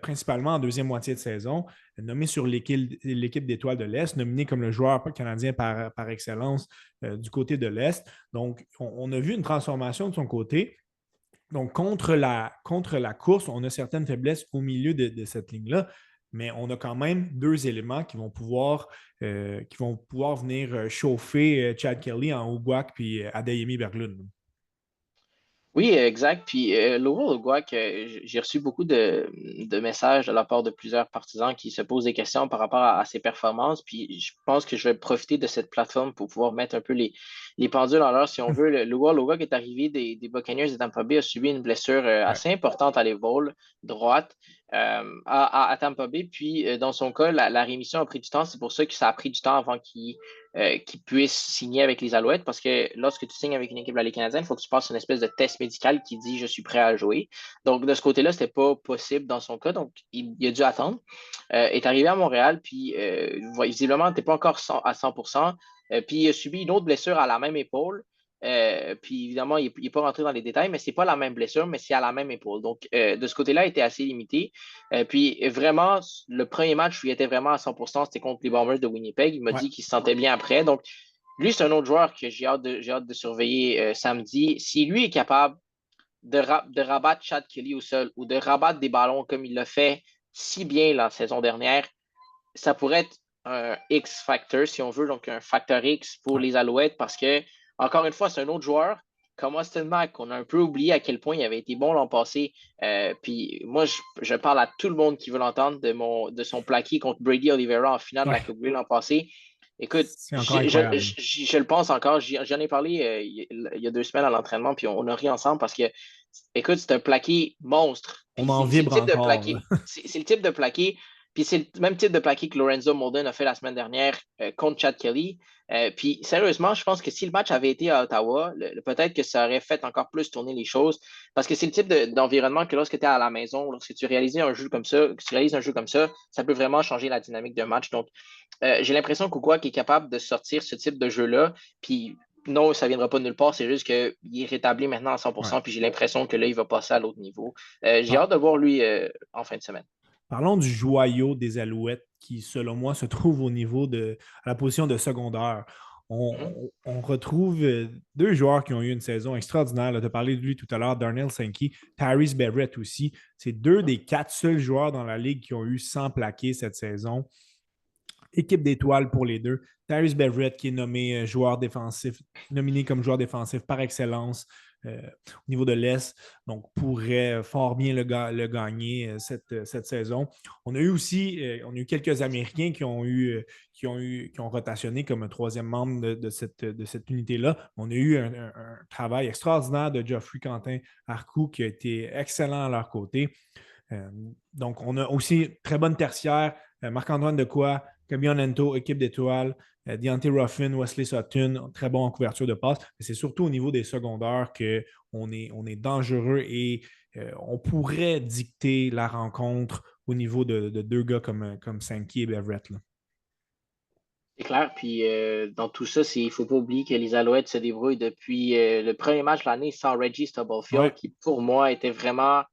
principalement en deuxième moitié de saison, nommé sur l'équipe d'étoiles de l'Est, nominé comme le joueur canadien par excellence du côté de l'Est. Donc, on a vu une transformation de son côté. Donc, contre la course, on a certaines faiblesses au milieu de cette ligne-là, mais on a quand même 2 éléments qui vont pouvoir venir chauffer Chad Kelly en Uguak puis Adeyemi Berglund.
Oui, exact. Puis Laurent Leguac, j'ai reçu beaucoup de messages de la part de plusieurs partisans qui se posent des questions par rapport à ses performances. Puis je pense que je vais profiter de cette plateforme pour pouvoir mettre un peu les pendules en l'heure, si on veut. Laurent Leguac est arrivé des Buccaneers de Tampa Bay, a subi une blessure assez importante à l'épaule droite à Tampa Bay. Puis dans son cas, la rémission a pris du temps. C'est pour ça que ça a pris du temps avant qu'il puisse signer avec les Alouettes, parce que lorsque tu signes avec une équipe de la Ligue canadienne, il faut que tu passes une espèce de test médical qui dit « je suis prêt à jouer ». Donc, de ce côté-là, ce n'était pas possible dans son cas, donc il a dû attendre. Est arrivé à Montréal, puis visiblement, il n'était pas encore à 100%, puis il a subi une autre blessure à la même épaule. Puis évidemment, il n'est pas rentré dans les détails, mais ce n'est pas la même blessure, mais c'est à la même épaule. Donc, de ce côté-là, il était assez limité. Puis vraiment, le premier match où il était vraiment à 100%, c'était contre les Bombers de Winnipeg. Il m'a dit qu'il se sentait bien après. Donc, lui, c'est un autre joueur que j'ai hâte de surveiller samedi. Si lui est capable de rabattre Chad Kelly au sol ou de rabattre des ballons comme il l'a fait si bien la saison dernière, ça pourrait être un X-factor, si on veut, donc un facteur X pour les Alouettes, parce que, encore une fois, c'est un autre joueur comme Austin Mack, on a un peu oublié à quel point il avait été bon l'an passé. Puis moi, je parle à tout le monde qui veut l'entendre de son plaqué contre Brady Oliveira en finale de la Coupe Grey l'an passé. Écoute, je le pense encore. J'en ai parlé il y a 2 semaines à l'entraînement, puis on a ri ensemble parce que, écoute, c'est un plaqué monstre.
On en vibre encore.
C'est le type de plaqué. Puis c'est le même type de plaqué que Lorenzo Molden a fait la semaine dernière contre Chad Kelly. Puis sérieusement, je pense que si le match avait été à Ottawa, peut-être que ça aurait fait encore plus tourner les choses. Parce que c'est le type d'environnement que lorsque tu es à la maison, lorsque tu réalises un jeu comme ça, ça peut vraiment changer la dynamique d'un match. Donc, j'ai l'impression qu'Uguak est capable de sortir ce type de jeu-là. Puis non, ça ne viendra pas de nulle part. C'est juste qu'il est rétabli maintenant à 100%. Puis j'ai l'impression que là, il va passer à l'autre niveau. J'ai hâte de voir lui en fin de semaine.
Parlons du joyau des Alouettes qui, selon moi, se trouve à la position de secondaire. on retrouve deux joueurs qui ont eu une saison extraordinaire. Tu as parlé de lui tout à l'heure, Darnell Sankey, Tyrese Barrett aussi. C'est deux des 4 seuls joueurs dans la ligue qui ont eu 100 plaqués cette saison. Équipe d'étoiles pour les deux. Tyrese Barrett qui est nommé joueur défensif, nominé comme joueur défensif par excellence au niveau de l'Est, donc pourrait fort bien le gagner cette saison. On a eu aussi on a eu quelques Américains qui ont rotationné comme un troisième membre de cette unité-là. On a eu un travail extraordinaire de Geoffrey Quentin Arcou qui a été excellent à leur côté. Donc, on a aussi très bonne tertiaire, Marc-Antoine Dequoy, Cabion Ento, équipe d'étoiles, Deontay Ruffin, Wesley Sutton, très bon en couverture de passe. Mais c'est surtout au niveau des secondaires qu'on est dangereux et on pourrait dicter la rencontre au niveau de deux gars comme Sankey et Beverett. Là.
C'est clair. Puis dans tout ça, il ne faut pas oublier que les Alouettes se débrouillent depuis le premier match de l'année sans Reggie Stubblefield,
Ouais.
qui pour moi était vraiment.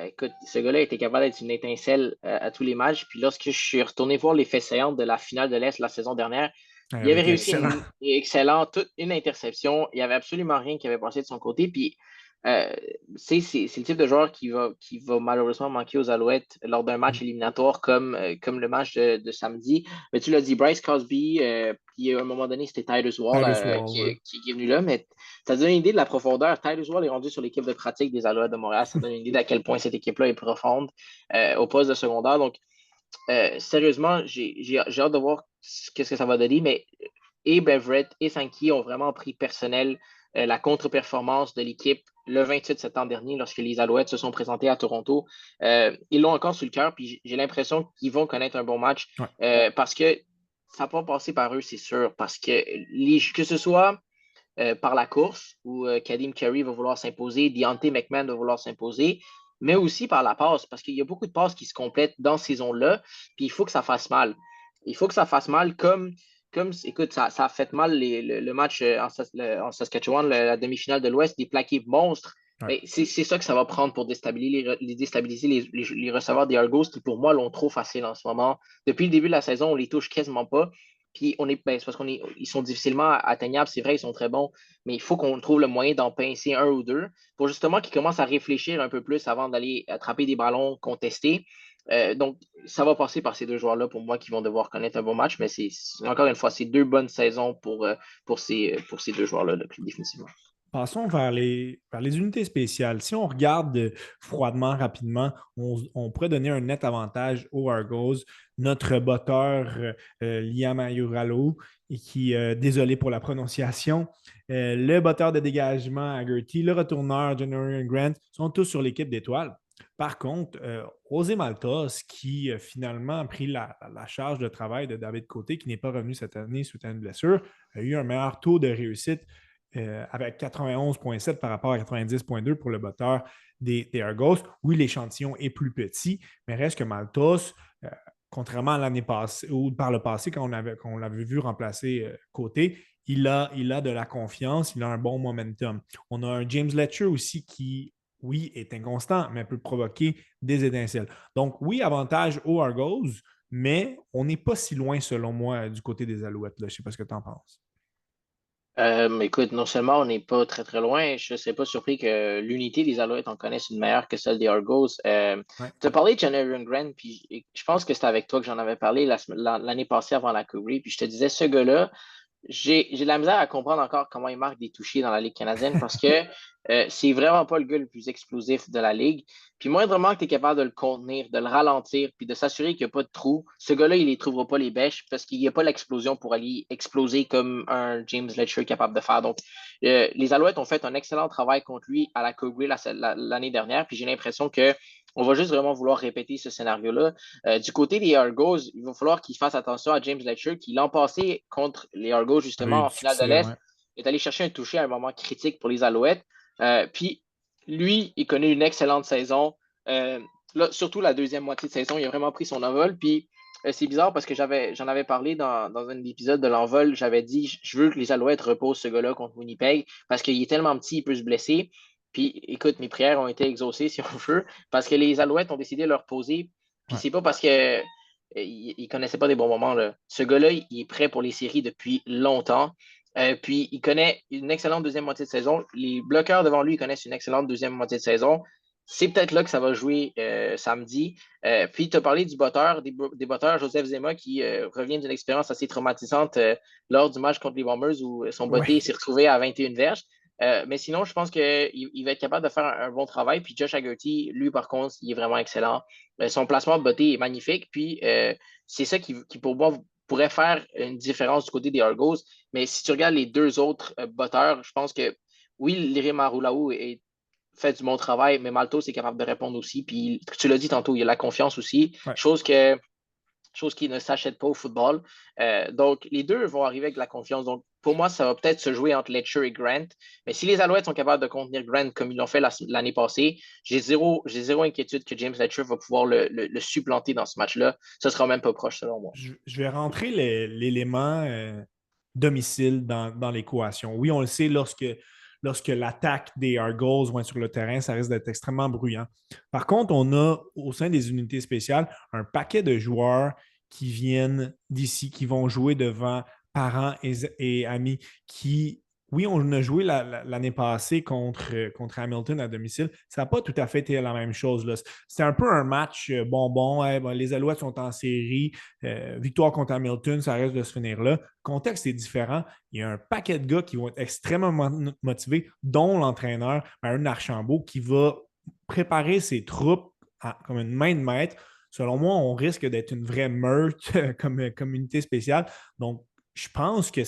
Écoute, ce gars-là était capable d'être une étincelle à tous les matchs. Puis lorsque je suis retourné voir les faits saillants de la finale de l'Est la saison dernière, il avait réussi excellent, toute une interception. Il n'y avait absolument rien qui avait passé de son côté. Puis c'est le type de joueur qui va malheureusement manquer aux Alouettes lors d'un match éliminatoire comme le match de samedi. Mais tu l'as dit, Bryce Cosby, puis à un moment donné, c'était Titus Wall, qui est venu là. Mais ça donne une idée de la profondeur. Titus Wall est rendu sur l'équipe de pratique des Alouettes de Montréal. Ça donne une idée d'à quel point cette équipe-là est profonde au poste de secondaire. Donc, sérieusement, j'ai hâte de voir qu'est-ce que ça va donner. Mais et Beverett et Sankey ont vraiment pris personnel la contre-performance de l'équipe le 28 septembre dernier, lorsque les Alouettes se sont présentés à Toronto. Ils l'ont encore sur le cœur, puis j'ai l'impression qu'ils vont connaître un bon match parce que ça n'a pas passé par eux, c'est sûr. Parce que ce soit par la course, où Kadeem Carey va vouloir s'imposer, Deontay McMahon va vouloir s'imposer, mais aussi par la passe, parce qu'il y a beaucoup de passes qui se complètent dans ces zones-là, puis il faut que ça fasse mal. Il faut que ça fasse mal comme écoute, ça a fait mal le match en Saskatchewan, la demi-finale de l'Ouest, des plaqués monstres. Ouais. C'est ça que ça va prendre pour déstabiliser les receveurs des Argos qui, pour moi, l'ont trop facile en ce moment. Depuis le début de la saison, on les touche quasiment pas. Puis c'est parce ils sont difficilement atteignables, c'est vrai, ils sont très bons, mais il faut qu'on trouve le moyen d'en pincer un ou deux pour justement qu'ils commencent à réfléchir un peu plus avant d'aller attraper des ballons contestés. Donc, ça va passer par ces deux joueurs-là pour moi qui vont devoir connaître un bon match, mais encore une fois, c'est 2 bonnes saisons pour ces deux joueurs-là, définitivement.
Passons vers les unités spéciales. Si on regarde froidement, rapidement, on pourrait donner un net avantage aux Argos. Notre botteur Liam Ayuralo, qui, désolé pour la prononciation, le botteur de dégagement Haggerty, le retourneur Jennifer Grant sont tous sur l'équipe d'étoiles. Par contre, José Maltos, qui finalement a pris la charge de travail de David Côté, qui n'est pas revenu cette année suite à une blessure, a eu un meilleur taux de réussite avec 91,7 par rapport à 90,2 pour le botteur des Argos. Oui, l'échantillon est plus petit, mais reste que Maltos, contrairement à l'année passée ou par le passé, quand on l'avait vu remplacer Côté, il a de la confiance, il a un bon momentum. On a un James Letcher aussi qui, oui, est inconstant, mais peut provoquer des étincelles. Donc, oui, avantage aux Argos, mais on n'est pas si loin, selon moi, du côté des Alouettes. Là. Je ne sais pas ce que tu en penses.
Écoute, non seulement on n'est pas très très loin, je ne serais pas surpris que l'unité des Alouettes en connaisse une meilleure que celle des Argos. Tu as parlé de Jennifer Grant, puis je pense que c'était avec toi que j'en avais parlé l'année passée avant la Coupe Grey, puis je te disais, ce gars-là, j'ai de la misère à comprendre encore comment il marque des touchés dans la Ligue canadienne parce que c'est vraiment pas le gars le plus explosif de la Ligue. Puis moindrement que tu es capable de le contenir, de le ralentir, puis de s'assurer qu'il n'y a pas de trou, ce gars-là, il ne les trouvera pas les bêches parce qu'il n'y a pas l'explosion pour aller exploser comme un James Letcher est capable de faire. Donc, les Alouettes ont fait un excellent travail contre lui à la Coupe Grey l'année dernière, puis j'ai l'impression que on va juste vraiment vouloir répéter ce scénario-là. Du côté des Argos, il va falloir qu'ils fassent attention à James Letcher, qui l'an passé contre les Argos, justement, en finale de l'Est, est allé chercher un toucher à un moment critique pour les Alouettes. Puis, lui, il connaît une excellente saison. Là, surtout la deuxième moitié de saison, il a vraiment pris son envol. Puis, c'est bizarre parce que j'en avais parlé dans un épisode de l'envol. J'avais dit, je veux que les Alouettes reposent ce gars-là contre Winnipeg parce qu'il est tellement petit, il peut se blesser. Puis, écoute, mes prières ont été exaucées, si on veut, parce que les Alouettes ont décidé de leur poser. Puis, c'est pas parce que il ne connaissait pas des bons moments, là. Ce gars-là, il est prêt pour les séries depuis longtemps. Puis il connaît une excellente deuxième moitié de saison. Les bloqueurs devant lui connaissent une excellente deuxième moitié de saison. C'est peut-être là que ça va jouer samedi. Puis tu as parlé du botteur, des botteurs, Joseph Zema, qui revient d'une expérience assez traumatisante lors du match contre les Bombers où son botté
Ouais.
s'est retrouvé à 21 verges. Mais sinon, je pense qu'il va être capable de faire un bon travail. Puis Josh Haggerty, lui, par contre, il est vraiment excellent. Son placement de botté est magnifique. Puis c'est ça qui, pour moi, pourrait faire une différence du côté des Argos. Mais si tu regardes les deux autres botteurs, je pense que oui, Lirim Marulaou fait du bon travail, mais Maltos est capable de répondre aussi. Puis tu l'as dit tantôt, il y a la confiance aussi,
Ouais.
chose qui ne s'achète pas au football. Donc, les deux vont arriver avec de la confiance. Donc, pour moi, ça va peut-être se jouer entre Letcher et Grant. Mais si les Alouettes sont capables de contenir Grant comme ils l'ont fait l'année passée, j'ai zéro inquiétude que James Letcher va pouvoir le supplanter dans ce match-là. Ce sera même pas proche, selon moi.
Je vais rentrer l'élément domicile dans l'équation. Oui, on le sait, lorsque l'attaque des Argos vont être sur le terrain, ça risque d'être extrêmement bruyant. Par contre, on a au sein des unités spéciales un paquet de joueurs qui viennent d'ici, qui vont jouer devant parents et amis, qui, oui, on a joué l'année passée contre Hamilton à domicile. Ça n'a pas tout à fait été la même chose, là. C'était un peu un match bonbon. Les Alouettes sont en série. Victoire contre Hamilton, ça reste de se finir là. Le contexte est différent. Il y a un paquet de gars qui vont être extrêmement motivés, dont l'entraîneur, Aaron Archambault, qui va préparer ses troupes comme une main de maître. Selon moi, on risque d'être une vraie meute comme unité spéciale. Donc, je pense que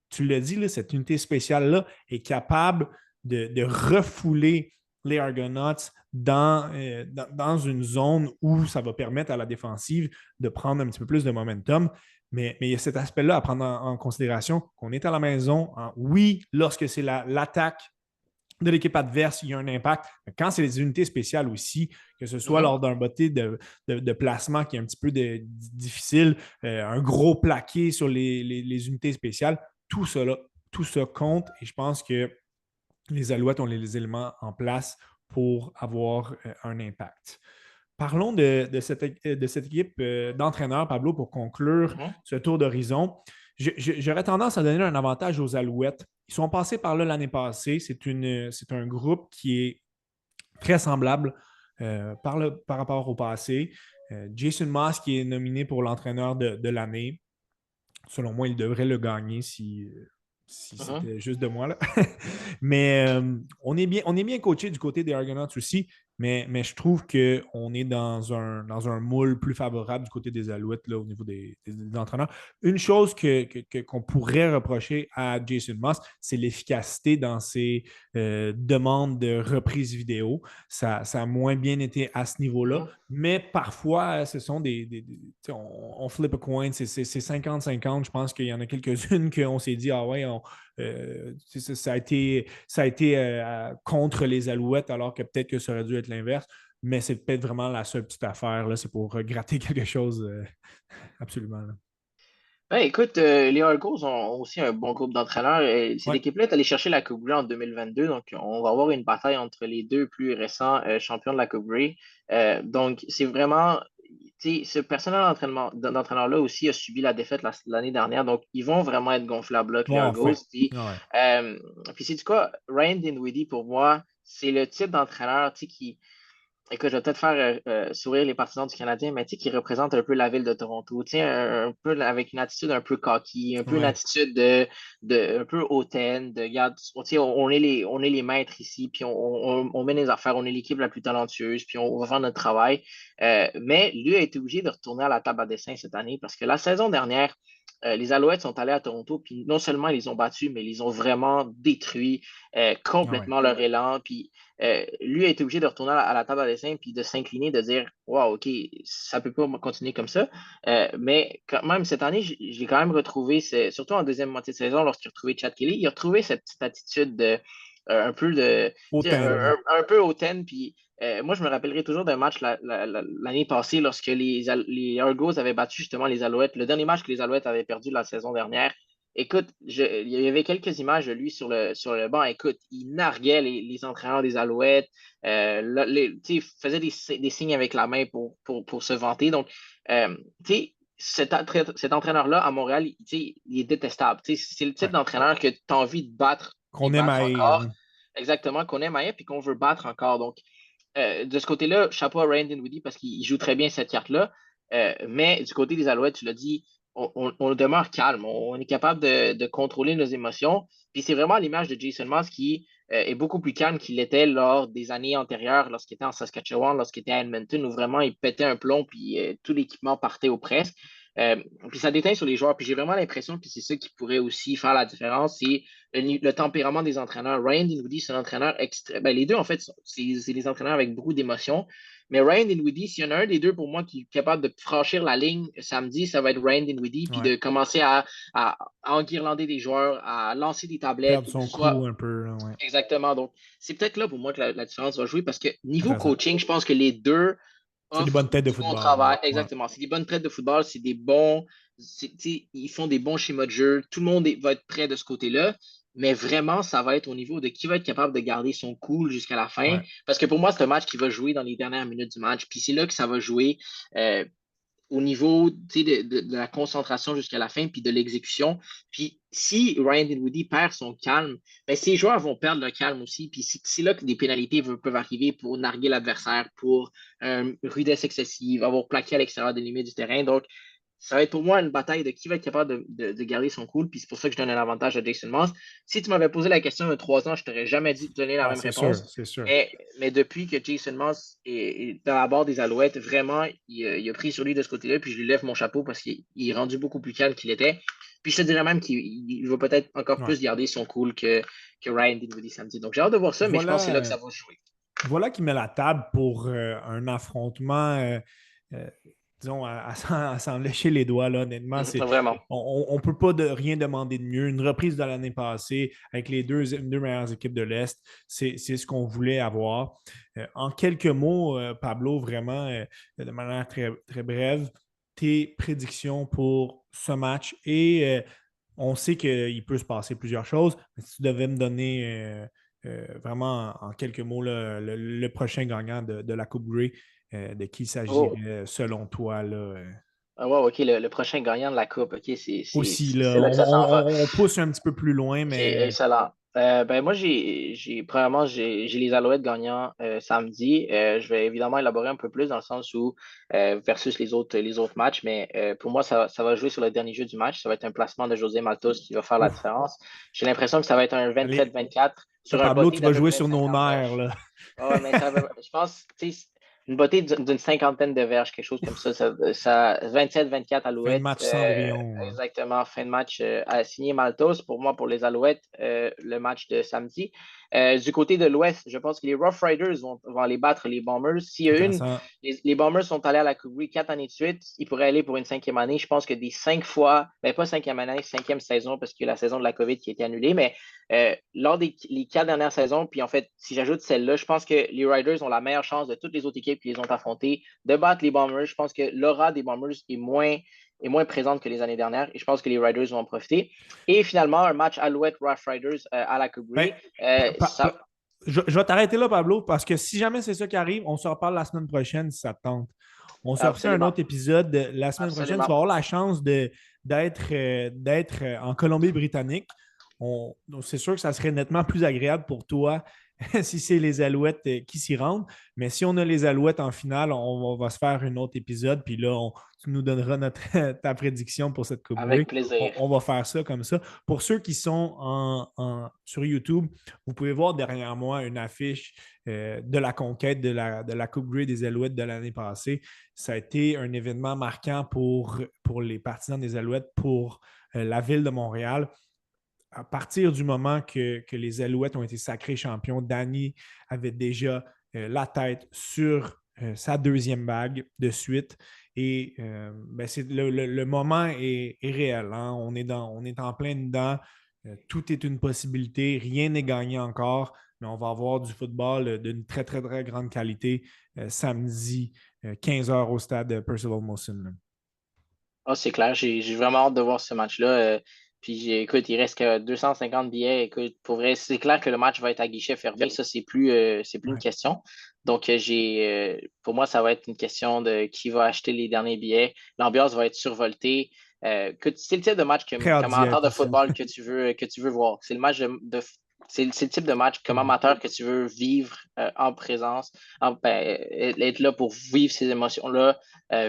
tu l'as dit, là, cette unité spéciale-là est capable de refouler les Argonauts dans une zone où ça va permettre à la défensive de prendre un petit peu plus de momentum. Mais il y a cet aspect-là à prendre en considération qu'on est à la maison. Oui, lorsque c'est l'attaque de l'équipe adverse, il y a un impact. Mais quand c'est les unités spéciales aussi, que ce soit lors d'un botté de placement qui est un petit peu difficile, un gros plaqué sur les unités spéciales, tout cela, tout ça compte et je pense que les Alouettes ont les éléments en place pour avoir un impact. Parlons de cette équipe d'entraîneurs, Pablo, pour conclure ce tour d'horizon. J'aurais tendance à donner un avantage aux Alouettes. Ils sont passés par là l'année passée. C'est un groupe qui est très semblable par rapport au passé. Jason Moss, qui est nominé pour l'entraîneur de l'année, selon moi, il devrait le gagner si c'était juste de moi. Là. Mais on est bien coaché du côté des Argonauts aussi, mais je trouve qu'on est dans un moule plus favorable du côté des Alouettes là, au niveau des entraîneurs. Une chose qu'on pourrait reprocher à Jason Moss, c'est l'efficacité dans ses demandes de reprise vidéo. Ça a moins bien été à ce niveau-là, mais parfois, ce sont on flip a coin, c'est 50-50. Je pense qu'il y en a quelques-unes qu'on s'est dit, ah ouais, ça a été contre les Alouettes, alors que peut-être que ça aurait dû être l'inverse. Mais c'est peut-être vraiment la seule petite affaire. Là, c'est pour gratter quelque chose. Absolument. Là.
Ben, écoute, les Argos ont aussi un bon groupe d'entraîneurs. Cette
Ouais.
équipe-là est allée chercher la Coupe Grey en 2022. Donc, on va avoir une bataille entre les deux plus récents champions de la Coupe Grey. Donc, c'est vraiment. Ce personnel d'entraîneur-là aussi a subi la défaite l'année dernière. Donc, ils vont vraiment être gonflables là, que les
Bon,
Argos.
enfin. Ouais.
Puis c'est du quoi, Ryan Dinwiddie, pour moi, c'est le type d'entraîneur qui. Écoute, je vais peut-être faire sourire les partisans du Canadien, mais tu sais, qui représente un peu la ville de Toronto. Tu sais, un peu avec une attitude un peu cocky, un peu une
Ouais.
attitude un peu hautaine, de regarde, tu sais, on est les maîtres ici, puis on mène les affaires, on est l'équipe la plus talentueuse, puis on va faire notre travail. Mais lui a été obligé de retourner à la table à dessin cette année parce que la saison dernière, les Alouettes sont allés à Toronto, puis non seulement ils les ont battus, mais ils les ont vraiment détruits
Ah ouais.
complètement leur élan. Puis lui a été obligé de retourner à la table à dessin puis de s'incliner, de dire wow, OK, ça peut pas continuer comme ça. Mais quand même, cette année, j'ai quand même retrouvé, surtout en deuxième moitié de saison, lorsqu'il a retrouvé Chad Kelly, il a retrouvé cette petite attitude un peu tu sais,
Autant, là, ouais.
un peu hautaine. Puis moi, je me rappellerai toujours d'un match l'année passée lorsque les Argos avaient battu justement les Alouettes. Le dernier match que les Alouettes avaient perdu la saison dernière. Écoute, il y avait quelques images de lui sur le banc. Écoute, il narguait les entraîneurs des Alouettes. Tu sais, il faisait des signes avec la main pour se vanter. Donc, tu sais, cet entraîneur-là, à Montréal, tu sais, il est détestable. Tu sais, c'est le type
Ouais.
d'entraîneur que tu as envie de battre et
Qu'on aime
battre
haïr.
encore. Exactement, qu'on aime haïr puis qu'on veut battre encore. Donc, de ce côté-là, chapeau à Ryan Dinwiddie parce qu'il joue très bien cette carte-là. Mais du côté des Alouettes, tu l'as dit, on demeure calme. On est capable de contrôler nos émotions. Puis c'est vraiment l'image de Jason Moss qui est beaucoup plus calme qu'il l'était lors des années antérieures, lorsqu'il était en Saskatchewan, lorsqu'il était à Edmonton, où vraiment il pétait un plomb, puis tout l'équipement partait au presque. Euh, Puis ça déteint sur les joueurs. Puis j'ai vraiment l'impression que c'est ça qui pourrait aussi faire la différence. C'est le tempérament des entraîneurs. Ryan Dinwiddie, c'est un entraîneur extrême. Ben, les deux, en fait, c'est des entraîneurs avec beaucoup d'émotions. Mais Ryan Dinwiddie, s'il y en a un des deux pour moi qui est capable de franchir la ligne samedi, ça va être Ryan Dinwiddie, puis
Ouais.
de commencer à enguirlander des joueurs, à lancer des tablettes,
Perdre
ou
son
soit.
coup un peu. Ouais.
Exactement. Donc, c'est peut-être là pour moi que la différence va jouer parce que niveau
Intéressant.
coaching, je pense que les deux
C'est des
offrent
bonnes têtes de
du bon
football.
travail.
Ouais.
Exactement. C'est des bonnes traites de football, c'est des bons. Ils font des bons schémas de jeu. Tout le monde va être prêt de ce côté-là. Mais vraiment, ça va être au niveau de qui va être capable de garder son cool jusqu'à la fin.
Ouais.
Parce que pour moi, c'est un match qui va jouer dans les dernières minutes du match. Puis c'est là que ça va jouer. Au niveau de la concentration jusqu'à la fin, puis de l'exécution. Puis si Ryan Dinwiddie perd son calme, ben, ses joueurs vont perdre le calme aussi. Puis c'est là que des pénalités peuvent arriver pour narguer l'adversaire, pour rudesse excessive, avoir plaqué à l'extérieur des limites du terrain. Donc, ça va être pour moi une bataille de qui va être capable de garder son cool. Puis c'est pour ça que je donne un avantage à Jason Moss. Si tu m'avais posé la question il y a 3 ans, je t'aurais jamais dit de donner la
Ah,
même
c'est sûr,
réponse.
c'est sûr.
Mais depuis que Jason Moss est dans la barre des Alouettes, vraiment, il a pris sur lui de ce côté-là. Puis je lui lève mon chapeau parce qu'il est rendu beaucoup plus calme qu'il était. Puis je te dirais même qu'il va peut-être encore
Ouais.
plus garder son cool que Ryan Dinwiddie samedi. Donc j'ai hâte de voir ça, mais je pense que c'est là que ça va se jouer.
Voilà qui met la table pour un affrontement, disons, à s'en lécher les doigts, là, honnêtement.
Vraiment.
On ne peut pas rien demander de mieux. Une reprise de l'année passée avec les deux meilleures équipes de l'Est, c'est ce qu'on voulait avoir. En quelques mots, Pablo, vraiment, de manière très, très brève, tes prédictions pour ce match et on sait qu'il peut se passer plusieurs choses, mais si tu devais me donner vraiment en quelques mots le prochain gagnant de la Coupe Grey, de qui il
Oh,
s'agirait selon toi? Là,
ah ouais, OK, le prochain gagnant de la Coupe. OK,
aussi,
c'est
là,
là que ça s'en va.
on pousse un petit peu plus loin,
OK,
mais
excellent. Ben moi, premièrement, j'ai les Alouettes gagnants samedi. Je vais évidemment élaborer un peu plus dans le sens où versus les autres matchs, mais pour moi, ça va jouer sur le dernier jeu du match. Ça va être un placement de José Maltos qui va faire la
ouf,
différence. J'ai l'impression que ça va être un
allez,
27-24
là,
sur un
Pablo,
botté
tu vas
d'à peu
jouer
près
sur nos
50
nerfs.
verges.
Là.
Ouais, mais je pense, tu sais, une botée d'une cinquantaine de verges, quelque chose comme ça 27-24
Fin de
Alouettes.
match Cendrillon. Hein.
Exactement, fin de match à signer Maltos. Pour moi, pour les Alouettes, le match de samedi. Du côté de l'Ouest, je pense que les Rough Riders vont aller battre les Bombers. S'il y a
Intéressant.
les Bombers sont allés à la Coupe Grey 4 années de suite, ils pourraient aller pour une cinquième année. Je pense que des 5 fois, ben pas cinquième année, cinquième saison, parce qu'il y a la saison de la COVID qui a été annulée, mais lors des les 4 dernières saisons, puis en fait, si j'ajoute celle-là, je pense que les Riders ont la meilleure chance de toutes les autres équipes qui les ont affrontées de battre les Bombers. Je pense que l'aura des Bombers est moins présente que les années dernières et je pense que les Riders vont en profiter. Et finalement, un match Alouette Rough Riders à la Coupe
Ben,
Grey.
je vais t'arrêter là, Pablo, parce que si jamais c'est ça qui arrive, on se reparle la semaine prochaine si ça te tente. On se refait un
Absolument.
autre épisode la semaine prochaine. Tu
Absolument.
vas avoir la chance d'être en Colombie-Britannique. C'est sûr que ça serait nettement plus agréable pour toi si c'est les Alouettes qui s'y rendent. Mais si on a les Alouettes en finale, on va se faire un autre épisode. Puis là, tu nous donneras ta prédiction pour cette Coupe Grey.
Avec plaisir.
On va faire ça comme ça. Pour ceux qui sont sur YouTube, vous pouvez voir derrière moi une affiche de la conquête de la Coupe Grey des Alouettes de l'année passée. Ça a été un événement marquant pour les partisans des Alouettes, pour la ville de Montréal. À partir du moment que les Alouettes ont été sacrés champions, Danny avait déjà la tête sur sa deuxième bague de suite. Et le moment est réel. Hein? On est en plein dedans. Tout est une possibilité. Rien n'est gagné encore. Mais on va avoir du football d'une très, très, très grande qualité samedi, 15h au stade Percival Molson.
Ah, c'est clair, j'ai vraiment hâte de voir ce match-là. Puis écoute, il reste que 250 billets. Écoute, pour vrai, c'est clair que le match va être à guichet fermé. Ça, c'est plus une question. Donc, pour moi, ça va être une question de qui va acheter les derniers billets. L'ambiance va être survoltée. C'est le type de match comme amateur de football que tu veux voir. C'est le match c'est le type de match comme amateur que tu veux vivre en présence, être là pour vivre ces émotions-là.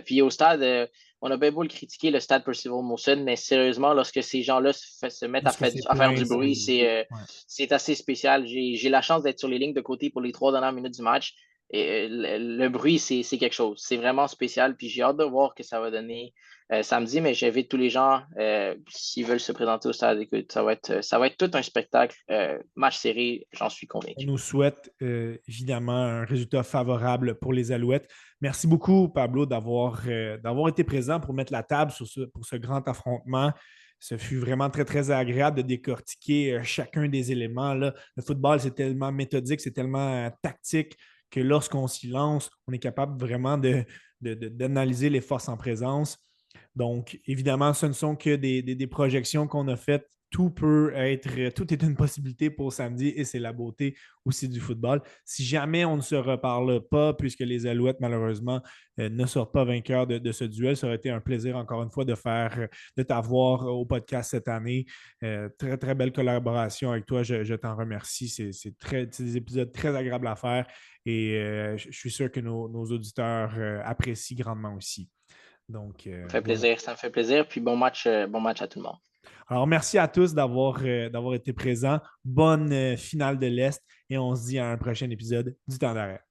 Puis au stade, on a bien beau le critiquer, le stade Percival Molson, mais sérieusement, lorsque ces gens-là se mettent à faire du bruit, c'est assez spécial. J'ai la chance d'être sur les lignes de côté pour les 3 dernières minutes du match. Et le bruit, c'est quelque chose. C'est vraiment spécial. Puis j'ai hâte de voir que ça va donner samedi, mais j'invite tous les gens, s'ils veulent se présenter au stade, écoute, ça va être tout un spectacle. Match serré, j'en suis convaincu.
On nous souhaite évidemment un résultat favorable pour les Alouettes. Merci beaucoup, Pablo, d'avoir été présent pour mettre la table pour ce grand affrontement. Ce fut vraiment très, très agréable de décortiquer chacun des éléments. Là. Le football, c'est tellement méthodique, c'est tellement tactique que lorsqu'on s'y lance, on est capable vraiment d'analyser les forces en présence. Donc, évidemment, ce ne sont que des projections qu'on a faites. Tout est une possibilité pour samedi et c'est la beauté aussi du football. Si jamais on ne se reparle pas, puisque les Alouettes, malheureusement, ne sortent pas vainqueurs de ce duel, ça aurait été un plaisir, encore une fois, de t'avoir au podcast cette année. Très, très belle collaboration avec toi. Je t'en remercie. C'est des épisodes très agréables à faire et je suis sûr que nos auditeurs apprécient grandement aussi. Donc,
ça me fait plaisir, ça me fait plaisir. Puis bon match à tout le monde.
Alors, merci à tous d'avoir été présents. Bonne finale de l'Est et on se dit à un prochain épisode du Temps d'arrêt.